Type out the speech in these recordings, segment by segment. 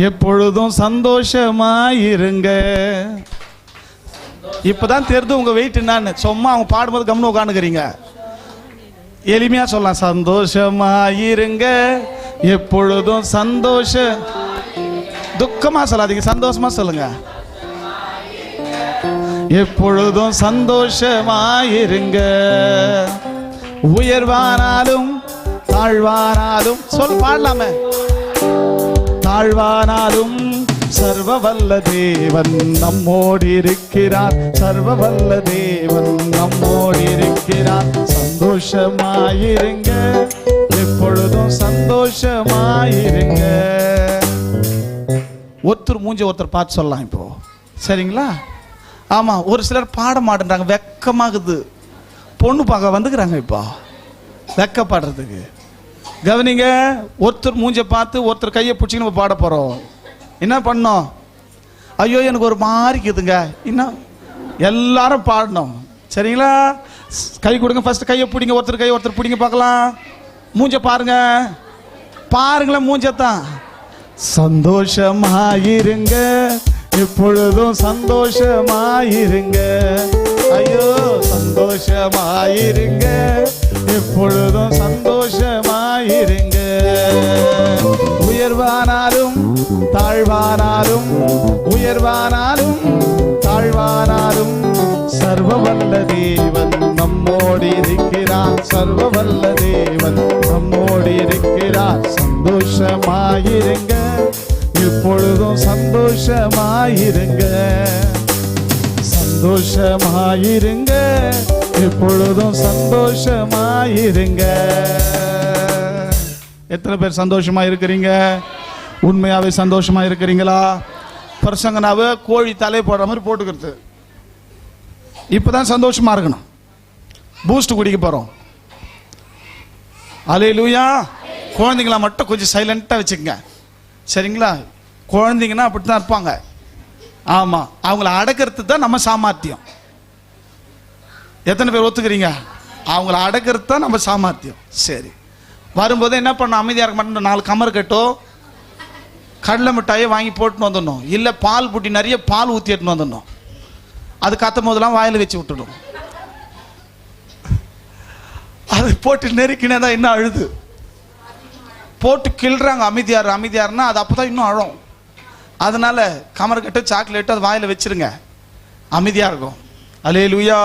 எப்பொழுதும் சந்தோஷமாயிருங்க. இப்பதான் தெரிந்து உங்க வெயிட் என்னன்னு. சும்மா அவங்க பாடும்போது கம்னு உட்காந்துக்கிறீங்க. எளிமையா சொல்லலாம், சந்தோஷமாயிருங்க, எப்பொழுதும் சந்தோஷ. துக்கமா சொல்லாதீங்க, சந்தோஷமா சொல்லுங்க. எப்பொழுதும் சந்தோஷமாயிருங்க. உயர்வானாலும் தாழ்வானாலும் பாடலாமே. தாழ்வானாலும் சர்வ வல்ல தேவன் நம்மோடு இருக்கிறார். சர்வ வல்ல தேவன் நம்மோடு இருக்கிறார். சந்தோஷமாயிருங்க, எப்பொழுதும் சந்தோஷமாயிருங்க. ஒருத்தர் மூஞ்சி ஒருத்தர் பார்த்து சொல்லலாம் இப்போ, சரிங்களா? ஆமா, ஒரு சிலர் பாட மாட்டேன்றாங்க, வெக்கமாகுது. பொண்ணு பார்க்க வந்துக்கிறாங்க இப்போ வெக்கப்படுறதுக்கு. கவனிங்க, ஒருத்தர் மூஞ்சை பார்த்து ஒருத்தர் கையை பிடிச்சி நம்ம பாட போறோம். என்ன பண்ணோம்? ஐயோ எனக்கு ஒரு மாதிரி இருக்குதுங்க. இன்னும் எல்லாரும் பாடணும், சரிங்களா? கை கொடுங்க, ஃபர்ஸ்ட் கையை பிடிங்க. ஒருத்தர் கையை ஒருத்தர் பிடிங்க பார்க்கலாம். மூஞ்ச பாருங்க, பாருங்களேன் மூஞ்சத்தான். சந்தோஷமாயிருங்க, எப்பொழுதும் சந்தோஷமாயிருங்க. ஐயோ சந்தோஷமாயிருங்க, எப்பொழுதும் சந்தோஷமாயிருங்க. உயர்வானாலும் தாழ்வானாலும், உயர்வானாலும் தாழ்வானாலும் சர்வ வல்ல தேவன் நம்மோடு இருக்கிறார். சர்வ வல்ல தேவன் நம்மோடு இருக்கிறார். சந்தோஷமாயிருங்க, எப்பொழுதும் சந்தோஷமாயிருங்க. சந்தோஷமாயிருங்க, எப்பொழுதும் சந்தோஷமாயிருங்க. எத்தனை பேர் சந்தோஷமா இருக்கிறீங்க? உண்மையாவே சந்தோஷமா இருக்கிறீங்களா? பிரசங்கனாவே கோழி தலை போடுற மாதிரி போட்டுக்கிறது. இப்பதான் சந்தோஷமா இருக்கணும். பூஸ்ட் குடிக்க போறோம். அல்லேலூயா. குழந்தைங்களா மட்டும் கொஞ்சம் சைலண்டா வச்சுக்கங்க, சரிங்களா? குழந்தைங்கன்னா அப்படித்தான் இருப்பாங்க. ஆமா, அவங்கள அடக்கிறது தான் நம்ம சாமர்த்தியம். எத்தனை பேர் ஒத்துக்கிறீங்க? அவங்கள அடக்கிறது தான் நம்ம சாமர்த்தியம். சரி, வரும்போது என்ன பண்ண, அமைதியாக இருக்க மாட்டோம். 4 கமர் கட்டோ கடலை மிட்டாயை வாங்கி போட்டுன்னு வந்துடணும். இல்லை பால் புட்டி நிறைய பால் ஊற்றி எடுத்துன்னு வந்துடணும். அது கத்தும் போதெல்லாம் வாயில் வச்சு விட்டுடும். அது போட்டு நெருக்கினே தான் இன்னும் அழுது போட்டு கிள்றாங்க. அமைதியார் அமைதியார்னா அது அப்போ தான் இன்னும் அழும். அதனால கமர் கட்டு சாக்லேட்டு அது வாயில் வச்சிருங்க, அமைதியாக இருக்கும். அல்லேலூயா.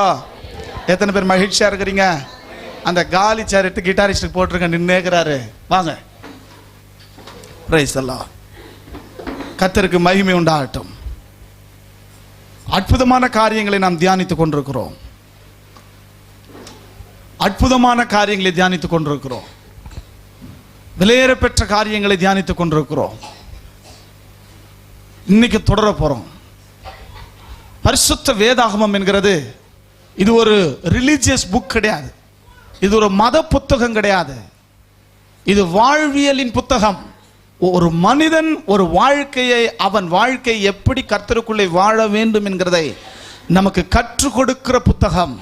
எத்தனை பேர் மகிழ்ச்சியாக இருக்கிறீங்க? அந்த காலி சேர் எடுத்து கிட்டாரிஸ்டுக்கு போட்டிருக்க நின்னுக்கிறாரு. வாங்க, பிரைஸ் எல்லாம் கர்த்தருக்கு மகிமை உண்டாகட்டும். அற்புதமான காரியங்களை நாம் தியானித்துக் கொண்டிருக்கிறோம். அற்புதமான காரியங்களை தியானித்துக் கொண்டிருக்கிறோம். விலையேற பெற்ற காரியங்களை தியானித்துக் கொண்டிருக்கிறோம். இன்னைக்கு தொடர போறோம். பரிசுத்த வேதாகமம் என்கிறது இது ஒரு ரிலிஜியஸ் புக் கிடையாது. இது ஒரு மத புத்தகம் கிடையாது. இது வாழ்வியலின் புத்தகம். ஒரு மனிதன் ஒரு வாழ்க்கையை, அவன் வாழ்க்கை எப்படி கர்த்தருக்குள்ளே வாழ வேண்டும் என்கிறதை நமக்கு கற்றுக் கொடுக்கிற புத்தகம்.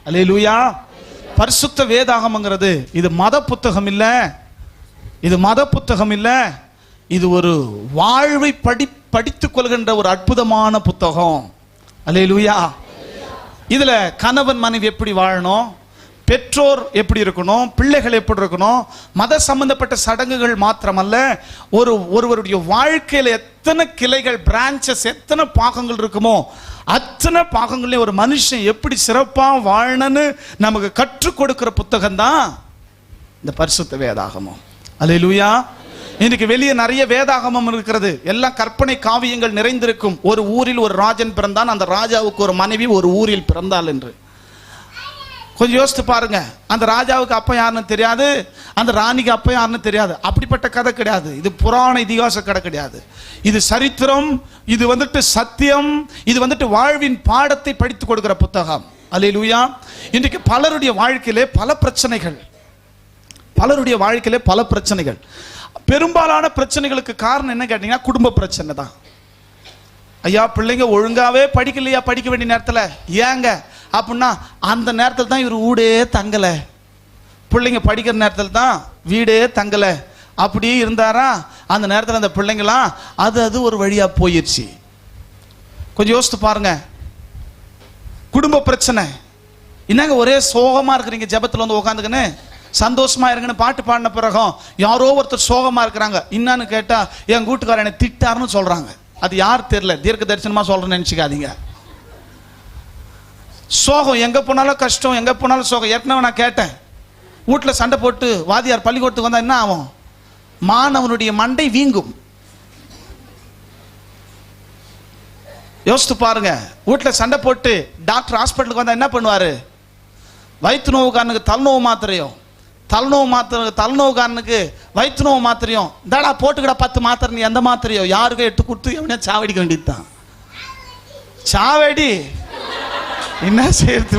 அல்லேலூயா. பரிசுத்த வேதாகமங்கிறது இது மத புத்தகம் இல்ல, இது மத புத்தகம் இல்ல, இது ஒரு வாழ்வை படித்துக் கொள்கின்ற ஒரு அற்புதமான புத்தகம். அல்லேலூயா. இதுல கணவன் மனைவி எப்படி வாழணும், பெற்றோர் எப்படி இருக்கணும், பிள்ளைகள் எப்படி இருக்கணும், மத சம்பந்தப்பட்ட சடங்குகள் மாத்திரமல்ல, ஒருவருடைய வாழ்க்கையில எத்தனை கிளைகள், பிரான்சஸ், எத்தனை பாகங்கள் இருக்குமோ அத்தனை பாகங்களையும் ஒரு மனுஷன் எப்படி சிறப்பா வாழணும்னு நமக்கு கற்றுக் கொடுக்கிற புத்தகம் தான் இந்த பரிசுத்த வேதாகமம். அல்லேலூயா. இன்னைக்கு வெளியே நிறைய வேதாகமம் இருக்கிறது. எல்லாம் கற்பனை காவியங்கள் நிறைந்திருக்கும். ஒரு ஊரில் ஒரு ராஜன் பிறந்தான், அந்த ராஜாவுக்கு ஒரு மனைவி ஒரு ஊரில் பிறந்தாள் என்று. கொஞ்சம் யோசித்து பாருங்க. அந்த ராஜாவுக்கு அப்ப யாருன்னு தெரியாது, அந்த ராணிக்கு அப்ப யாருன்னு தெரியாது. அப்படிப்பட்ட கதை கிடையாது. இது புராண இதிகாச கதை கிடையாது. இது சரித்திரம், இது வந்துட்டு சத்தியம், இது வந்துட்டு வாழ்வின் பாடத்தை படித்துக் கொடுக்கிற புத்தகம். அல்லேலூயா. இன்றைக்கு பலருடைய வாழ்க்கையிலே பல பிரச்சனைகள், பலருடைய வாழ்க்கையிலே பல பிரச்சனைகள். பெரும்பாலான பிரச்சனைகளுக்கு காரணம் என்ன கேட்டீங்கன்னா குடும்ப பிரச்சனை தான். ஐயா பிள்ளைங்க ஒழுங்காவே படிக்கலையா, படிக்க வேண்டிய நேரத்தில் ஏங்க அப்படின்னா அந்த நேரத்தில் தான் இவர் வீடே தங்கலை, பிள்ளைங்க படிக்கிற நேரத்தில் தான் வீடே தங்கலை, அப்படியே இருந்தாரா? அந்த நேரத்தில் அந்த பிள்ளைங்களாம் அது ஒரு வழியா போயிடுச்சு. கொஞ்சம் யோசித்து பாருங்க. குடும்ப பிரச்சனை என்னங்க, ஒரே சோகமா இருக்கிறீங்க, ஜெபத்தில் வந்து உட்காந்துக்கின்னு சந்தோஷமா இருங்கன்னு பாட்டு பாடின பிறகும் யாரோ ஒருத்தர் சோகமா இருக்கிறாங்க. என்னன்னு கேட்டா என் கூட்டுக்காரர் என்னை திட்டாருன்னு சொல்றாங்க. அது யார் தெரியல, தீர்க்க தரிசனமா சொல்றேன்னு நினைச்சுக்காதீங்க. சோகம் எங்க போனாலும் கஷ்டம், எங்க போனாலும் சோகம். ஏற்கனவே நான் கேட்டேன், வீட்டில் சண்டை போட்டு வாதியார் பள்ளிக்கூடத்துக்கு வந்தா என்ன ஆகும்? மாணவனுடைய மண்டை வீங்கும். யோசித்து பாருங்க. வீட்டில் சண்டை போட்டு டாக்டர் ஹாஸ்பிட்டலுக்கு வந்தா என்ன பண்ணுவாரு? வயிற்று நோவுக்காரனுக்கு தலைநோவு மாத்திரையும், தலைநோவுக்காரனுக்கு வயிற்று நோவு மாத்திரையும், இந்தாடா போட்டுக்கிட 10 மாத்திரை, நீ எந்த மாத்திரையோ யாருக்கோ 8 கொடுத்து எவனே சாவடிக்க வேண்டியது தான். சாவடி என்ன செய்யறது?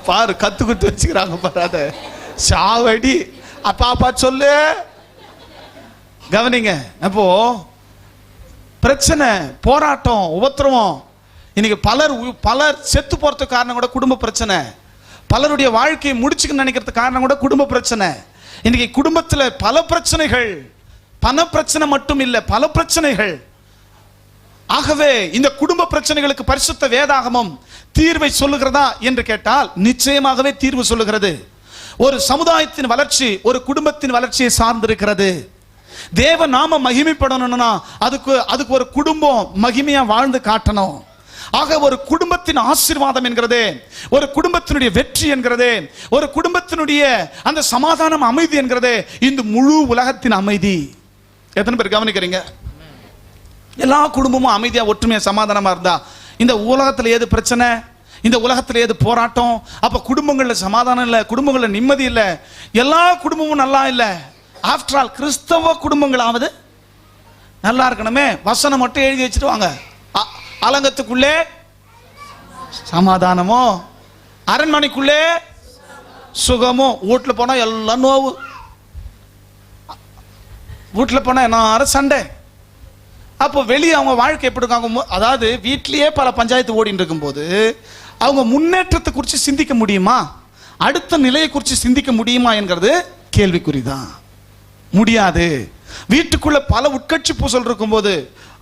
பாரு, கத்து குத்து வச்சுக்கிறாங்க பாரு. சாவடி அப்பா சொல்லு. கவனிங்க. அப்போ பிரச்சனை, போராட்டம், உபத்திரவம். இன்னைக்கு பலர் செத்து போறதுக்கு காரணம் கூட குடும்ப பிரச்சனை. பலருடைய வாழ்க்கையை முடிச்சுக்க நினைக்கிறதுக்கு காரணம் கூட குடும்ப பிரச்சனை. இன்னைக்கு குடும்பத்தில் பல பிரச்சனைகள், பண பிரச்சனை மட்டும் இல்லை, பல பிரச்சனைகள். ஆகவே இந்த குடும்ப பிரச்சனைகளுக்கு பரிசுத்த வேதாகமம் தீர்வை சொல்லுகிறதா என்று கேட்டால் நிச்சயமாகவே தீர்வு சொல்லுகிறது. ஒரு சமுதாயத்தின் வளர்ச்சி ஒரு குடும்பத்தின் வளர்ச்சியை சார்ந்திருக்கிறது. தேவ நாம மகிமைப்படணும்னா அதுக்கு ஒரு குடும்பம் மகிமையா வாழ்ந்து காட்டணும். ஆக ஒரு குடும்பத்தின் ஆசீர்வாதம் என்கிறதே, ஒரு குடும்பத்தினுடைய வெற்றி என்கிறதே, ஒரு குடும்பத்தினுடைய அந்த சமாதானம், அமைதி என்கிறதே இந்த முழு உலகத்தின் அமைதி. எத்தனை பேர் கவனிக்கிறீங்க? எல்லா குடும்பமும் அமைதியா ஒற்றுமையா சமாதானமா இருந்தா இந்த உலகத்துல ஏது பிரச்சனை, இந்த உலகத்துல ஏது போராட்டம்? அப்ப குடும்பங்கள்ல சமாதானம் இல்லை, குடும்பங்கள்ல நிம்மதி இல்லை, எல்லா குடும்பமும் நல்லா இல்லை. ஆஃப்டர் ஆல் கிறிஸ்தவ குடும்பங்களாவது நல்லா இருக்கணுமே. வசனம் மட்டும் எழுதி வச்சுட்டு வாங்க. அலங்கத்துக்குள்ளே சமாதானமோ, அரண்மனைக்குள்ளே சுகமோ, வீட்டில் போனா எல்லாம் நோவு, வீட்டில் போனா என்ன சண்டை. அப்போ வெளியே அவங்க வாழ்க்கை எப்படி இருக்காங்க? அதாவது வீட்டிலேயே பல பஞ்சாயத்து ஓடிட்டு இருக்கும்போது அவங்க முன்னேற்றத்தை குறித்து சிந்திக்க முடியுமா? அடுத்த நிலையை குறித்து சிந்திக்க முடியுமா என்கிறது கேள்விக்குறிதான். முடியாது. வீட்டுக்குள்ள பல உட்கட்சி பூசல் இருக்கும்போது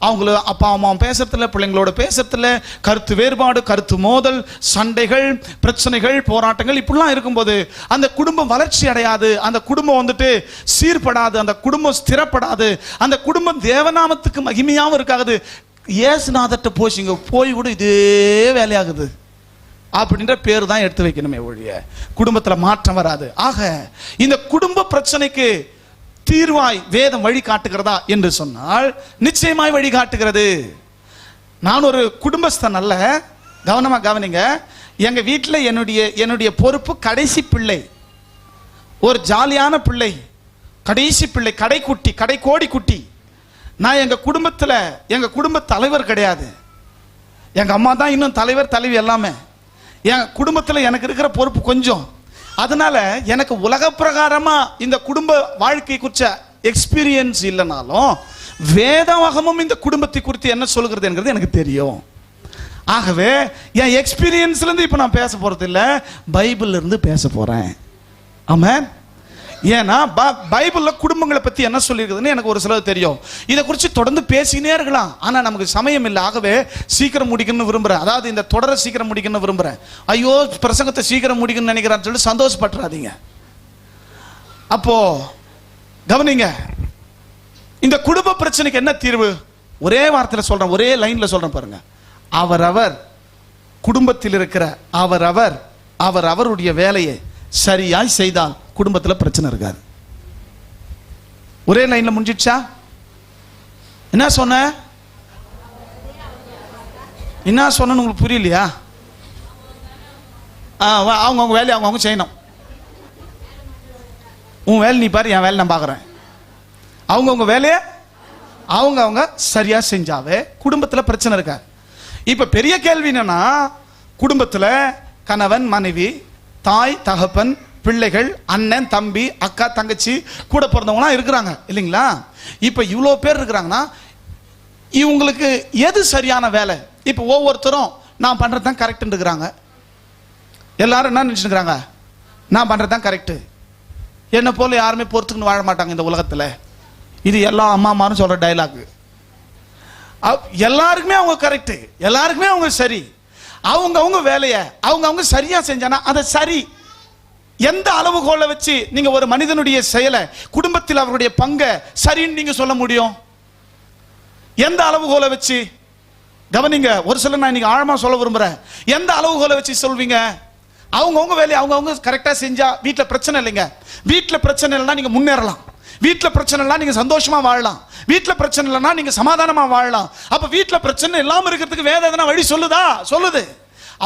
அவங்கள அப்பா அம்மா பேசுறதுல, பிள்ளைங்களோட பேசுறதுல கருத்து வேறுபாடு, கருத்து மோதல், சண்டைகள், பிரச்சனைகள், போராட்டங்கள் இப்படிலாம் இருக்கும்போது அந்த குடும்பம் வளர்ச்சி அடையாது, அந்த குடும்பம் வந்துட்டு சீர்படாது, அந்த குடும்பம் ஸ்திரப்படாது, அந்த குடும்பம் தேவநாமத்துக்கு மகிமையாகவும் இருக்காது. ஏசுநாதட்ட போச்சிங்க போய் விட இதே வேலையாகுது அப்படின்ற பேர் தான் எடுத்து வைக்கணுமே ஒழிய குடும்பத்தில் மாற்றம் வராது. ஆக இந்த குடும்ப பிரச்சனைக்கு தீர்வாய் வேதம் வழி காட்டுகிறதா என்று சொன்னால் நிச்சயமாய் வழி காட்டுகிறது. நான் ஒரு குடும்பஸ்தன் அல்ல. கவனமா கவனிங்க. எங்க வீட்டில் என்னுடைய பொறுப்பு கடைசி பிள்ளை, ஒரு ஜாலியான பிள்ளை, கடைசி பிள்ளை, கடைக்குட்டி, கடைக்கோடி குட்டி. நான் எங்க குடும்ப தலைவர் கிடையாது. எங்க அம்மா தான் இன்னும் தலைவர் தலைவி எல்லாமே. என் குடும்பத்தில் எனக்கு இருக்கிற பொறுப்பு கொஞ்சம். அதனால எனக்கு உலக பிரகாரமா இந்த குடும்ப வாழ்க்கை குறித்த எக்ஸ்பீரியன்ஸ் இல்லைனாலும் வேதாகமும் இந்த குடும்பத்தை குறித்து என்ன சொல்கிறது என்கிறது எனக்கு தெரியும். ஆகவே என் எக்ஸ்பீரியன்ஸ்ல இருந்து இப்ப நான் பேச போறது இல்லை, பைபிள்ல இருந்து பேச போறேன். ஆமென். ஏன்னா பைபிள்ல குடும்பங்களை பத்தி என்ன சொல்லியிருக்குதுன்னு எனக்கு ஒரு சிலது தெரியும். இதை குறித்து தொடர்ந்து பேசினே இருக்கலாம், ஆனா நமக்கு சமயம் இல்லை. ஆகவே சீக்கிரம் முடிக்கணும்னு விரும்புறேன். அதாவது இந்த தொடரை சீக்கிரம் முடிக்கணும்னு விரும்புறேன். ஐயோ பிரசங்கத்தை சீக்கிரம் முடிக்கணும்னு நினைக்கிறான்னு சொல்லி சந்தோஷப்பட்டுறாதீங்க. அப்போ கவனிங்க, இந்த குடும்ப பிரச்சனைக்கு என்ன தீர்வு? ஒரே வார்த்தையில சொல்றேன், ஒரே லைன்ல சொல்றேன் பாருங்க. அவரவர் குடும்பத்தில் இருக்கிற அவரவருடைய வேலையை சரியாய் செய்தால் குடும்பத்தில் பிரச்சனை இருக்காது. ஒரே லைன்ல முடிஞ்சிடுச்சா? என்ன சொன்ன உங்களுக்கு புரியலையா? அவங்க வேலையை அவங்க செய்யணும். உன் வேலை நீ பாரு, என் வேலை நான் பார்க்குறேன். அவங்கவுங்க வேலையை அவங்க சரியா செஞ்சாவே குடும்பத்தில் பிரச்சனை இருக்காது. இப்ப பெரிய கேள்வி என்னன்னா, குடும்பத்தில் கணவன் மனைவி, தாய் தகப்பன், பிள்ளைகள், அண்ணன் தம்பி, அக்கா தங்கச்சி, கூட பிறந்தவங்களாம் இருக்கிறாங்க இல்லைங்களா? இப்ப இவ்வளோ பேர் இருக்கிறாங்கன்னா இவங்களுக்கு எது சரியான வேலை? இப்ப ஒவ்வொருத்தரும் நான் பண்றது தான் கரெக்ட் இருக்கிறாங்க. எல்லாரும் என்ன நினைச்சுக்கிறாங்க? நான் பண்றது தான் கரெக்ட். என்னை போல யாருமே பொறுத்துக்குன்னு வாழ மாட்டாங்க இந்த உலகத்தில். இது எல்லா அம்மாமாரும் சொல்ற டைலாக். எல்லாருக்குமே அவங்க கரெக்ட், எல்லாருக்குமே அவங்க சரி. அவங்க வேலையை அவங்க சரியா செஞ்சானா அதை சரி. எந்த அளவுகோலை வச்சு நீங்க ஒரு மனிதனுடைய செயலை, குடும்பத்தில் அவருடைய பங்கை சரின்னு நீங்க சொல்ல முடியும்? எந்த அளவுகோலை வச்சு? கவனிங்க, ஒரு சில நான் இன்னைக்கு ஆழமா சொல்ல விரும்புறேன். எந்த அளவுகோலை வச்சு சொல்வீங்க? அவங்க வேலையை அவங்க கரெக்டா செஞ்சா வீட்டில் பிரச்சனை இல்லைங்க. வீட்டில் பிரச்சனை இல்லைன்னா நீங்க முன்னேறலாம். வீட்டில் பிரச்சனை இல்லைனா நீங்க சந்தோஷமா வாழலாம். வீட்டில் பிரச்சனை இல்லைன்னா நீங்க சமாதானமா வாழலாம். அப்ப வீட்டில் பிரச்சனை இல்லாம இருக்கிறதுக்கு வேத எதனா வழி சொல்லுதா? சொல்லுது.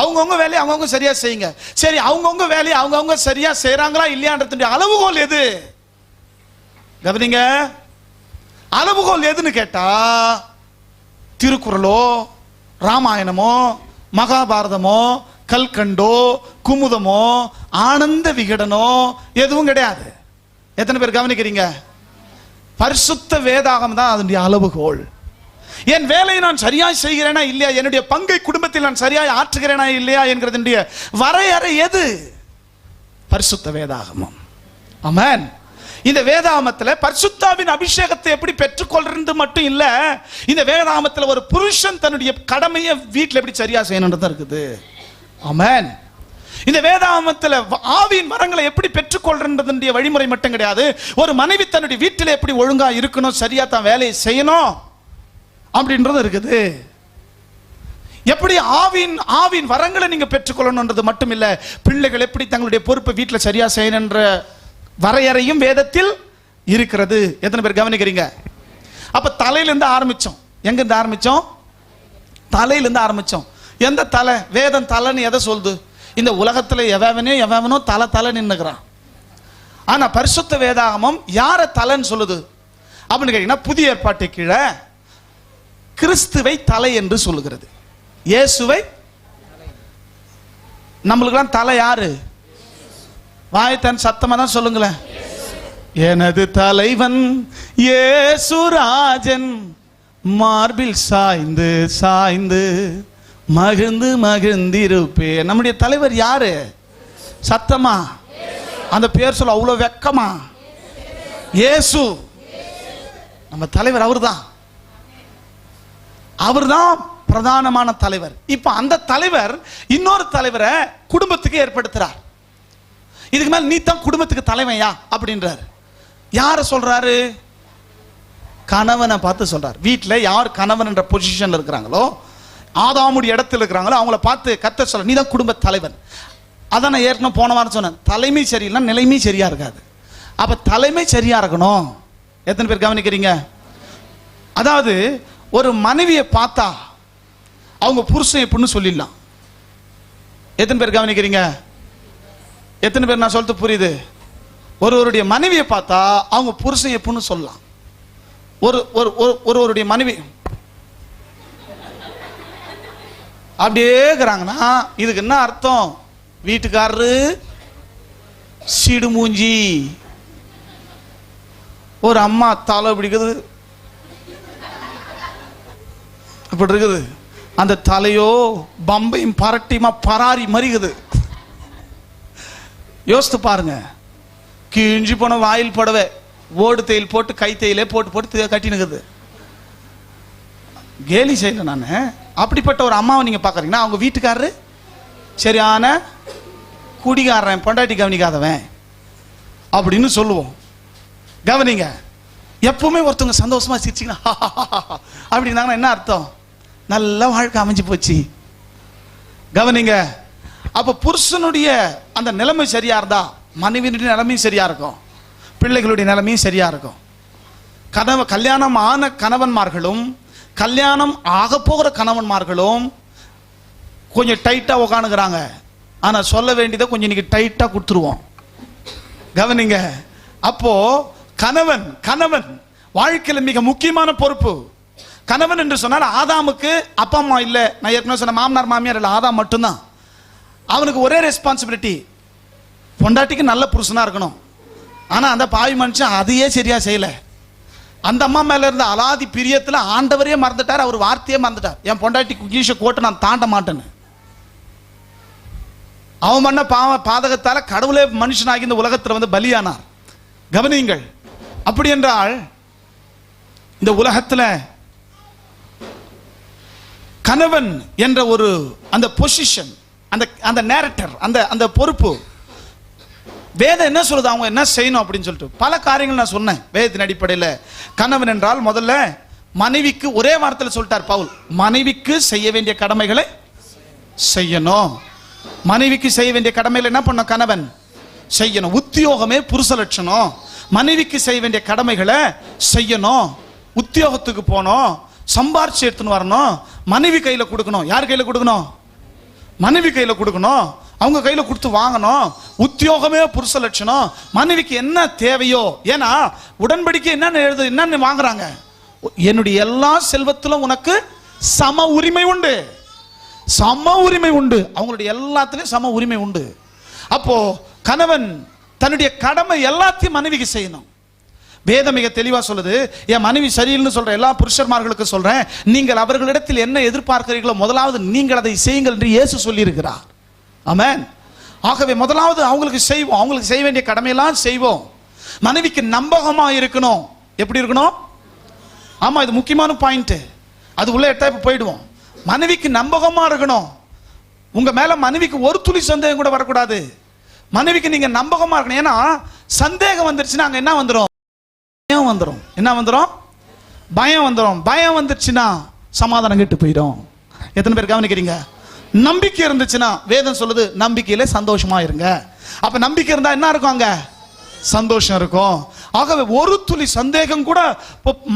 அவங்கவுங்க வேலையை அவங்கவுங்க சரியா செய்யுங்க. சரி, அவங்கவுங்க வேலையை அவங்கவுங்க சரியா செய்யறாங்களா இல்லையான்றதுடைய அளவுகோல் எது? கவனிங்க, அளவுகோல் எதுன்னு கேட்டா திருக்குறளோ ராமாயணமோ மகாபாரதமோ கல்கண்டோ குமுதமோ ஆனந்த விகடனோ எதுவும் கிடையாது. எத்தனை பேர் கவனிக்கிறீங்க? பரிசுத்த வேதாகம் தான் அதனுடைய அளவுகோல். என் வேலையை நான் சரியாய் செய்கிறேனா இல்லையா, என்னுடைய பங்கை குடும்பத்தில் நான் சரியாய் ஆற்றுகிறேனா இல்லையா என்கிறதுடைய வரையறை எது? பரிசுத்த வேதாகமம். ஆமென். இந்த வேதாகமத்தில் பரிசுத்தாவின் அபிஷேகத்தை எப்படி பெற்றுக்கொள்றது மட்டும் இல்ல, இந்த வேதாகமத்தில் ஒரு புருஷன் தன்னுடைய கடமையை வீட்டில் எப்படி சரியா செய்யணும்னு இருக்குது. ஆமென். இந்த வேதாகமத்தில் ஆவியின் வரங்களை எப்படி பெற்றுக்கொள்றதுடைய வழிமுறை மட்டும் கிடையாது, ஒரு மனைவி தன்னுடைய வீட்டில் எப்படி ஒழுங்கா இருக்கணும், சரியா தான் வேலையை செய்யணும் அப்படின்றது இருக்குது. எப்படி ஆவியின் வரங்களை நீங்க பெற்றுக்கொள்ளணும்ன்றது மட்டும் இல்ல, பிள்ளைகள் எப்படி தங்களுடைய பொறுப்பை வீட்டில் சரியா செய்யணுன்ற வரையறையும் வேதத்தில் இருக்கிறது. எத்தனை பேர் கவனிக்கிறீங்க? அப்ப தலையிலிருந்து ஆரம்பிச்சோம். எங்க இருந்து ஆரம்பிச்சோம்? தலையிலிருந்து ஆரம்பிச்சோம். எந்த தலை? வேதம் தலைன்னு எதை சொல்லுது? இந்த உலகத்துல எவனோ தலை நின்னுக்கிறான். ஆனா பரிசுத்த வேதாகமம் யார தலைன்னு சொல்லுது அப்படின்னு கேட்டீங்கன்னா, புதிய ஏற்பாட்டு கீழே கிறிஸ்துவை தலை என்று சொல்லுகிறது. இயேசுவை. நம்மளுக்கு தலை யாரு? வாய்த்தன் சத்தமா தான் சொல்லுங்களேன். எனது தலைவன் இயேசுராஜன், மார்பில் சாய்ந்து சாய்ந்து மகிழ்ந்து மகிழ்ந்திருப்பே. நம்முடைய தலைவர் யாரு? சத்தமா அந்த பேர் சொல்ல அவ்வளவு வெக்கமா? இயேசு நம்ம தலைவர். அவர்தான் பிரதானமான தலைவர். இப்ப அந்த தலைவர் இன்னொரு தலைவரை குடும்பத்துக்கு ஏற்படுத்துறார். இதுக்கு மேல நீ தான் குடும்பத்துக்கு தலைமையா அப்படின்றார். யார சொல்றாரு? கணவனை பார்த்து சொல்றார். வீட்டில் யார் கணவன் என்ற பொசிஷன்ல இருக்கிறாங்களோ, ஆதாமுடைய இடத்துல இருக்கிறாங்களோ, அவங்கள பார்த்து கர்த்தர் சொல்ற, நீ தான் குடும்ப தலைவன். அதான் நான் ஏற்கனவே போன வாரம் சொன்னேன், தலைமை சரியில்லைன்னா நிலைமை சரியா இருக்காது. அப்ப தலைமை சரியா இருக்கணும். எத்தனை பேர் கவனிக்கிறீங்க? அதாவது ஒரு மனைவியை பார்த்தா அவங்க புருஷன் எப்படின்னு சொல்லிடலாம். எத்தனை பேர் கவனிக்கிறீங்க? எத்தனை பேர் நான் சொல்றது புரியுது? ஒருவருடைய மனைவியை பார்த்தா அவங்க புருஷன் எப்படின்னு சொல்லலாம். ஒருவருடைய மனைவி அப்படியே இருக்கிறாங்கன்னா இதுக்கு என்ன அர்த்தம்? வீட்டுக்காரரு சீடு மூஞ்சி. ஒரு அம்மா தலை பிடிக்குது, இப்படி இருக்குது. அந்த தலையோ பம்பையும் பரட்டியுமா பராரி மறிக்குது. யோசித்து பாருங்க. கிழிஞ்சி போன வாயில் படவை ஓடு தையல் போட்டு கை தையிலே போட்டு கட்டினுக்குது. கேலி செய்யல நான். அப்படிப்பட்ட ஒரு அம்மாவை நீங்க பாக்குறீங்கன்னா அவங்க வீட்டுக்காரரு சரியான குடிகாரன், பொண்டாட்டி கவனிக்காதவன் அப்படின்னு சொல்லுவோம். கவனிங்க, எப்பவுமே ஒருத்தவங்க சந்தோஷமா சிரிச்சிங்கன்னா அப்படின்னாங்கன்னா என்ன அர்த்தம்? நல்ல வாழ்க்கை அமைஞ்சு போச்சு. கவனிங்க, அப்ப புருஷனுடைய அந்த நிலைமை சரியா இருந்தா மனைவியினுடைய நிலைமையும் சரியா இருக்கும், பிள்ளைகளுடைய நிலைமையும் சரியா இருக்கும். கல்யாணம் ஆன கணவன்மார்களும் கல்யாணம் ஆக போகிற கணவன்மார்களும் கொஞ்சம் டைட்டா உட்காந்துக்கிறாங்க. ஆனா சொல்ல வேண்டியதை கொஞ்சம் இன்னைக்கு டைட்டா கொடுத்துருவோம். கவனிங்க, அப்போ கணவன் வாழ்க்கையில மிக முக்கியமான பொறுப்பு. கணவன் என்று சொன்னால் ஆதாமுக்கு அப்பா அம்மா இல்லை, நான் ஏற்கனவே சொன்ன மாமனார் மாமியார் இல்லை, ஆதாம் மட்டும்தான். அவனுக்கு ஒரே ரெஸ்பான்சிபிலிட்டி, பொண்டாட்டிக்கு நல்ல புருஷனா இருக்கணும். ஆனா அந்த பாவி மனுஷன் அதையே சரியா செய்யல. அந்த அம்மா மேல இருந்த அலாதி பிரியத்துல ஆண்டவரே மறந்துட்டார், அவர் வார்த்தையே மறந்துட்டார். என் பொண்டாட்டி குகீஷ கோட்டை நான் தாண்ட மாட்டேன்னு. அவன் பண்ண பாதகத்தால கடவுளே மனுஷனாகி இந்த உலகத்துல வந்து பலியானார். கவனியுங்கள். அப்படி என்றால் இந்த உலகத்துல கணவன் என்ற ஒரு அந்த பொசிஷன், அந்த நேரக்டர், அந்த பொறுப்பு, வேதம் என்ன சொல்லுது, அவங்க என்ன செய்யணும் அப்படின்னு சொல்லிட்டு பல காரியங்கள் நான் சொன்னேன் வேதத்தின் அடிப்படையில். கணவன் என்றால் முதல்ல மனைவிக்கு ஒரே வார்த்தையில் சொல்லிட்டார் பவுல், மனைவிக்கு செய்ய வேண்டிய கடமைகளை செய்யணும். மனைவிக்கு செய்ய வேண்டிய கடமைகளை என்ன பண்ணணும்? கணவன் செய்யணும். உத்தியோகமே புருஷ லட்சணம். மனைவிக்கு செய்ய வேண்டிய கடமைகளை செய்யணும். உத்தியோகத்துக்கு போனோம், சம்பாரிச்சு எடுத்துன்னு வரணும், மனைவி கையில கொடுக்கணும். யார் கையில கொடுக்கணும்? மனைவி கையில கொடுக்கணும். அவங்க கையில கொடுத்து வாங்கணும். உத்தியோகமே புருஷ லட்சணம். மனைவிக்கு என்ன தேவையோ, ஏன்னா உடன்படிக்கை என்னன்னு வாங்குறாங்க, என்னுடைய எல்லா செல்வத்திலும் உனக்கு சம உரிமை உண்டு. சம உரிமை உண்டு. அவங்களுடைய எல்லாத்திலையும் சம உரிமை உண்டு. அப்போ கணவன் தன்னுடைய கடமை எல்லாத்தையும் மனைவிக்கு செய்யணும். வேதம் மிக தெளிவா சொல்லுது. என் மனைவி சரியில்லைன்னு சொல்ற எல்லா புருஷர்மார்களுக்கு சொல்றேன், நீங்கள் அவர்களிடத்தில் என்ன எதிர்பார்க்கிறீர்களோ முதலாவது நீங்கள் அதை செய்யுங்கள் என்று இயேசு சொல்லி இருக்கிறார். ஆமென். ஆகவே முதலாவது அவங்களுக்கு செய்வோம், அவங்களுக்கு செய்ய வேண்டிய கடமையெல்லாம் செய்வோம். மனைவிக்கு நம்பகமா இருக்கணும். எப்படி இருக்கணும்? ஆமா, இது முக்கியமான பாயிண்ட். அது உள்ள எட்டா இப்ப போயிடுவோம். மனைவிக்கு நம்பகமா இருக்கணும். உங்க மேல மனைவிக்கு ஒரு துளி சந்தேகம் கூட வரக்கூடாது. மனைவிக்கு நீங்க நம்பகமா இருக்கணும். ஏன்னா சந்தேகம் வந்துருச்சுன்னா அங்க என்ன வந்துடும்? பயம் வந்துடும். என்ன வந்துடும்? பயம் வந்துடும். பயம் வந்துருச்சுன்னா சமாதானம் கெட்டு போயிடும். எத்தனை பேர் கவனிக்கிறீங்க? நம்பிக்கை இருந்துச்சுன்னா வேதம் சொல்லுது நம்பிக்கையில சந்தோஷமா இருங்க. அப்ப நம்பிக்கை இருந்தா என்ன இருக்கும்? அங்க சந்தோஷம் இருக்கும். ஆகவே ஒரு துளி சந்தேகம் கூட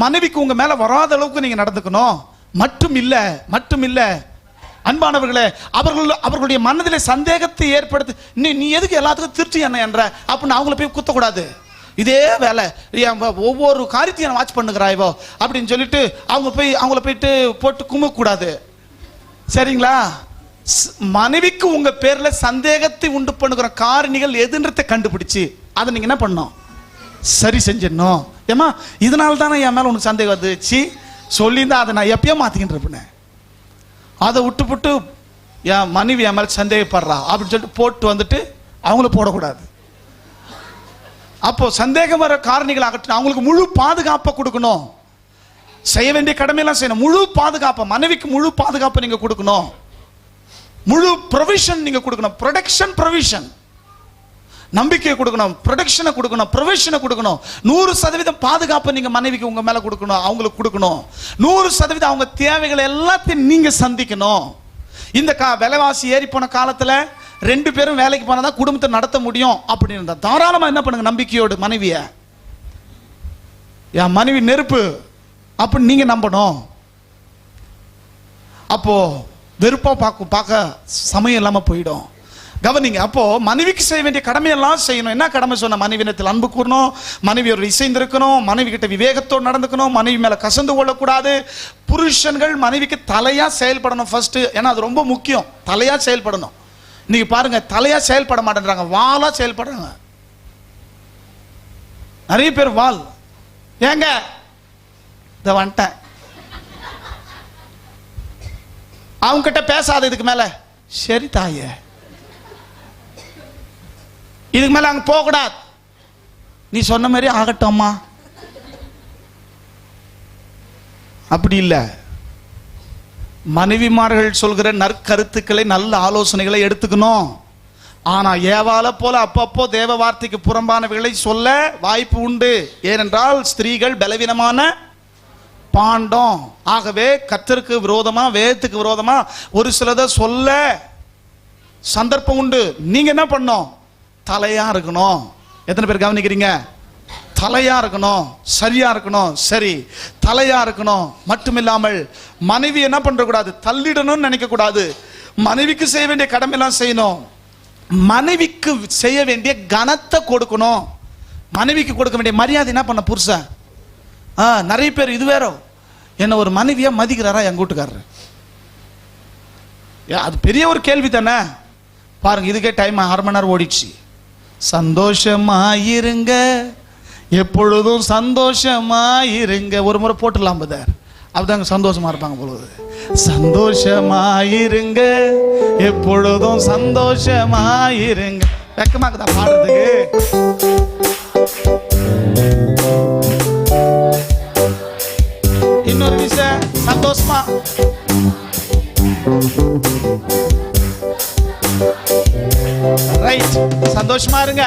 மனைவிக்கு உங்க மேல வராத அளவுக்கு நீங்க நடந்துக்கணும். மட்டும் இல்ல அன்பானவர்களே, அவர்களுடைய மனதிலே சந்தேகத்தை ஏற்படுத்தி நீ எதுக்கு எல்லாத்துக்கும் திருச்சி என்ன என்ற அப்படின்னு அவங்கள போய் குத்தக்கூடாது. இதே வேலை ஒவ்வொரு காரியத்தையும் வாட்ச் பண்ணுகிறாயோ அப்படின்னு சொல்லிட்டு அவங்கள போயிட்டு போட்டு கும்பக்கூடாது. சரிங்களா? மனைவிக்கு உங்க பேர்ல சந்தேகத்தை உண்டு பண்ணுகிற காரணிகள் எதுன்றதை கண்டுபிடிச்சு அதை நீங்க என்ன பண்ணணும்? சரி செஞ்சிடணும். ஏமா இதனால தானே என் மேல உனக்கு சந்தேகம் வந்துச்சு சொல்லியிருந்தா அதை நான் எப்பயோ மாத்திக்கிட்டு இருப்பேன். அதை விட்டு என் மனைவி என் மேல சந்தேகப்படுறா அப்படின்னு சொல்லிட்டு போட்டு வந்துட்டு அவங்கள போடக்கூடாது. அப்போ சந்தேகம் வர காரணிகள் அகற்ற அவங்களுக்கு முழு பாதுகாப்பை கொடுக்கணும். செய்ய வேண்டிய கடமையெல்லாம் செய்யணும். முழு பாதுகாப்பு, மனைவிக்கு முழு பாதுகாப்பு நீங்க கொடுக்கணும். முழு ப்ரொவிஷன் நீங்க கொடுக்கணும். ப்ரொடெக்ஷன், ப்ரொவிஷன், நம்பிக்கையை கொடுக்கணும், ப்ரொடெக்ஷனை கொடுக்கணும், ப்ரொவிஷனை கொடுக்கணும். 100% பாதுகாப்பு நீங்க மனைவிக்கு உங்க மேல கொடுக்கணும், அவங்களுக்கு கொடுக்கணும். 100% அவங்க தேவைகளை எல்லாத்தையும் நீங்க சந்திக்கணும். இந்த விலைவாசி ஏறி போன காலத்துல 2 பேரும் வேலைக்கு போனாதான் குடும்பத்தை நடத்த முடியும் அப்படின்னு இருந்தா தாராளமா என்ன பண்ணுங்க, நம்பிக்கையோடு மனைவிய, என் மனைவி நெருப்பு அப்படின்னு நீங்க நம்பணும். அப்போ வெறுப்பா பார்க்க சமயம் இல்லாம போயிடும். கவனிங்க. அப்போ மனைவிக்கு செய்ய வேண்டிய கடமையெல்லாம் செய்யணும். என்ன கடமை சொன்ன? மனைவியினத்தில் அன்பு கூறணும், மனைவியோட இசைந்திருக்கணும், மனைவி கிட்ட விவேகத்தோடு நடந்துக்கணும், மனைவி மேல கசந்து கொள்ளக்கூடாது. புருஷன்கள் மனைவிக்கு தலையா செயல்படணும் ஃபர்ஸ்ட். ஏன்னா அது ரொம்ப முக்கியம். தலையா செயல்படணும். இன்னைக்கு பாருங்க, தலையா செயல்பட மாட்டேன்றாங்க, வாளா செயல்படுறாங்க. நிறைய பேர் வாள். ஏங்க இத வந்துட்டேன், அவங்க கிட்ட பேசாத, இதுக்கு மேல சரி தாயே, இதுக்கு மேல அங்க போக கூடாது, நீ சொன்ன மாதிரி ஆகட்டோம்மா. அப்படி இல்ல. மனைவிமார்கள் சொல்கிற நற்கருத்துக்களை, நல்ல ஆலோசனைகளை எடுத்துக்கணும். ஆனா ஏவால போல அப்பப்போ தேவ வார்த்தைக்கு புறம்பானவைகளை சொல்ல வாய்ப்பு உண்டு. ஏனென்றால் ஸ்திரீகள் பலவீனமான பாண்டம். ஆகவே கர்த்தருக்கு விரோதமா, வேதத்துக்கு விரோதமா ஒரு சிலதை சொல்ல சந்தர்ப்பம் உண்டு. நீங்க என்ன பண்ணணும்? தலையா இருக்கணும். எத்தனை பேர் கவனிக்கிறீங்க? தலையா இருக்கணும், சரியா இருக்கணும். சரி, தலையா இருக்கணும். மட்டுமில்லாமல் மனைவி என்ன பண்ற கூடாது? தள்ளிடணும்னு நினைக்க கூடாது. மனைவிக்கு செய்ய வேண்டிய கடமை எல்லாம் செய்யணும். மனைவிக்கு செய்ய வேண்டிய கனத்தை கொடுக்கணும். மனைவிக்கு கொடுக்க வேண்டிய மரியாதை என்ன பண்ண புருஷன்? நிறைய பேர் இது வேற, என்ன ஒரு மனைவியா மதிக்கிறாரா எங்க வீட்டுக்காரரு? அது பெரிய ஒரு கேள்வி தானே. பாருங்க, இதுக்கே டைம் 1/2 மணி நேரம் ஓடிடுச்சு. சந்தோஷமாயிருங்க, எப்பொழுதும் சந்தோஷமாயிருங்க. ஒரு முறை போட்டுடலாம் பதர், அப்படிதாங்க சந்தோஷமா இருப்பாங்க பொழுது. சந்தோஷமாயிருங்க, எப்பொழுதும் சந்தோஷமாயிருங்க. வெக்கமாக்குதா பாடுறதுக்கு? சந்தோஷமா ரைட், சந்தோஷமா இருங்க.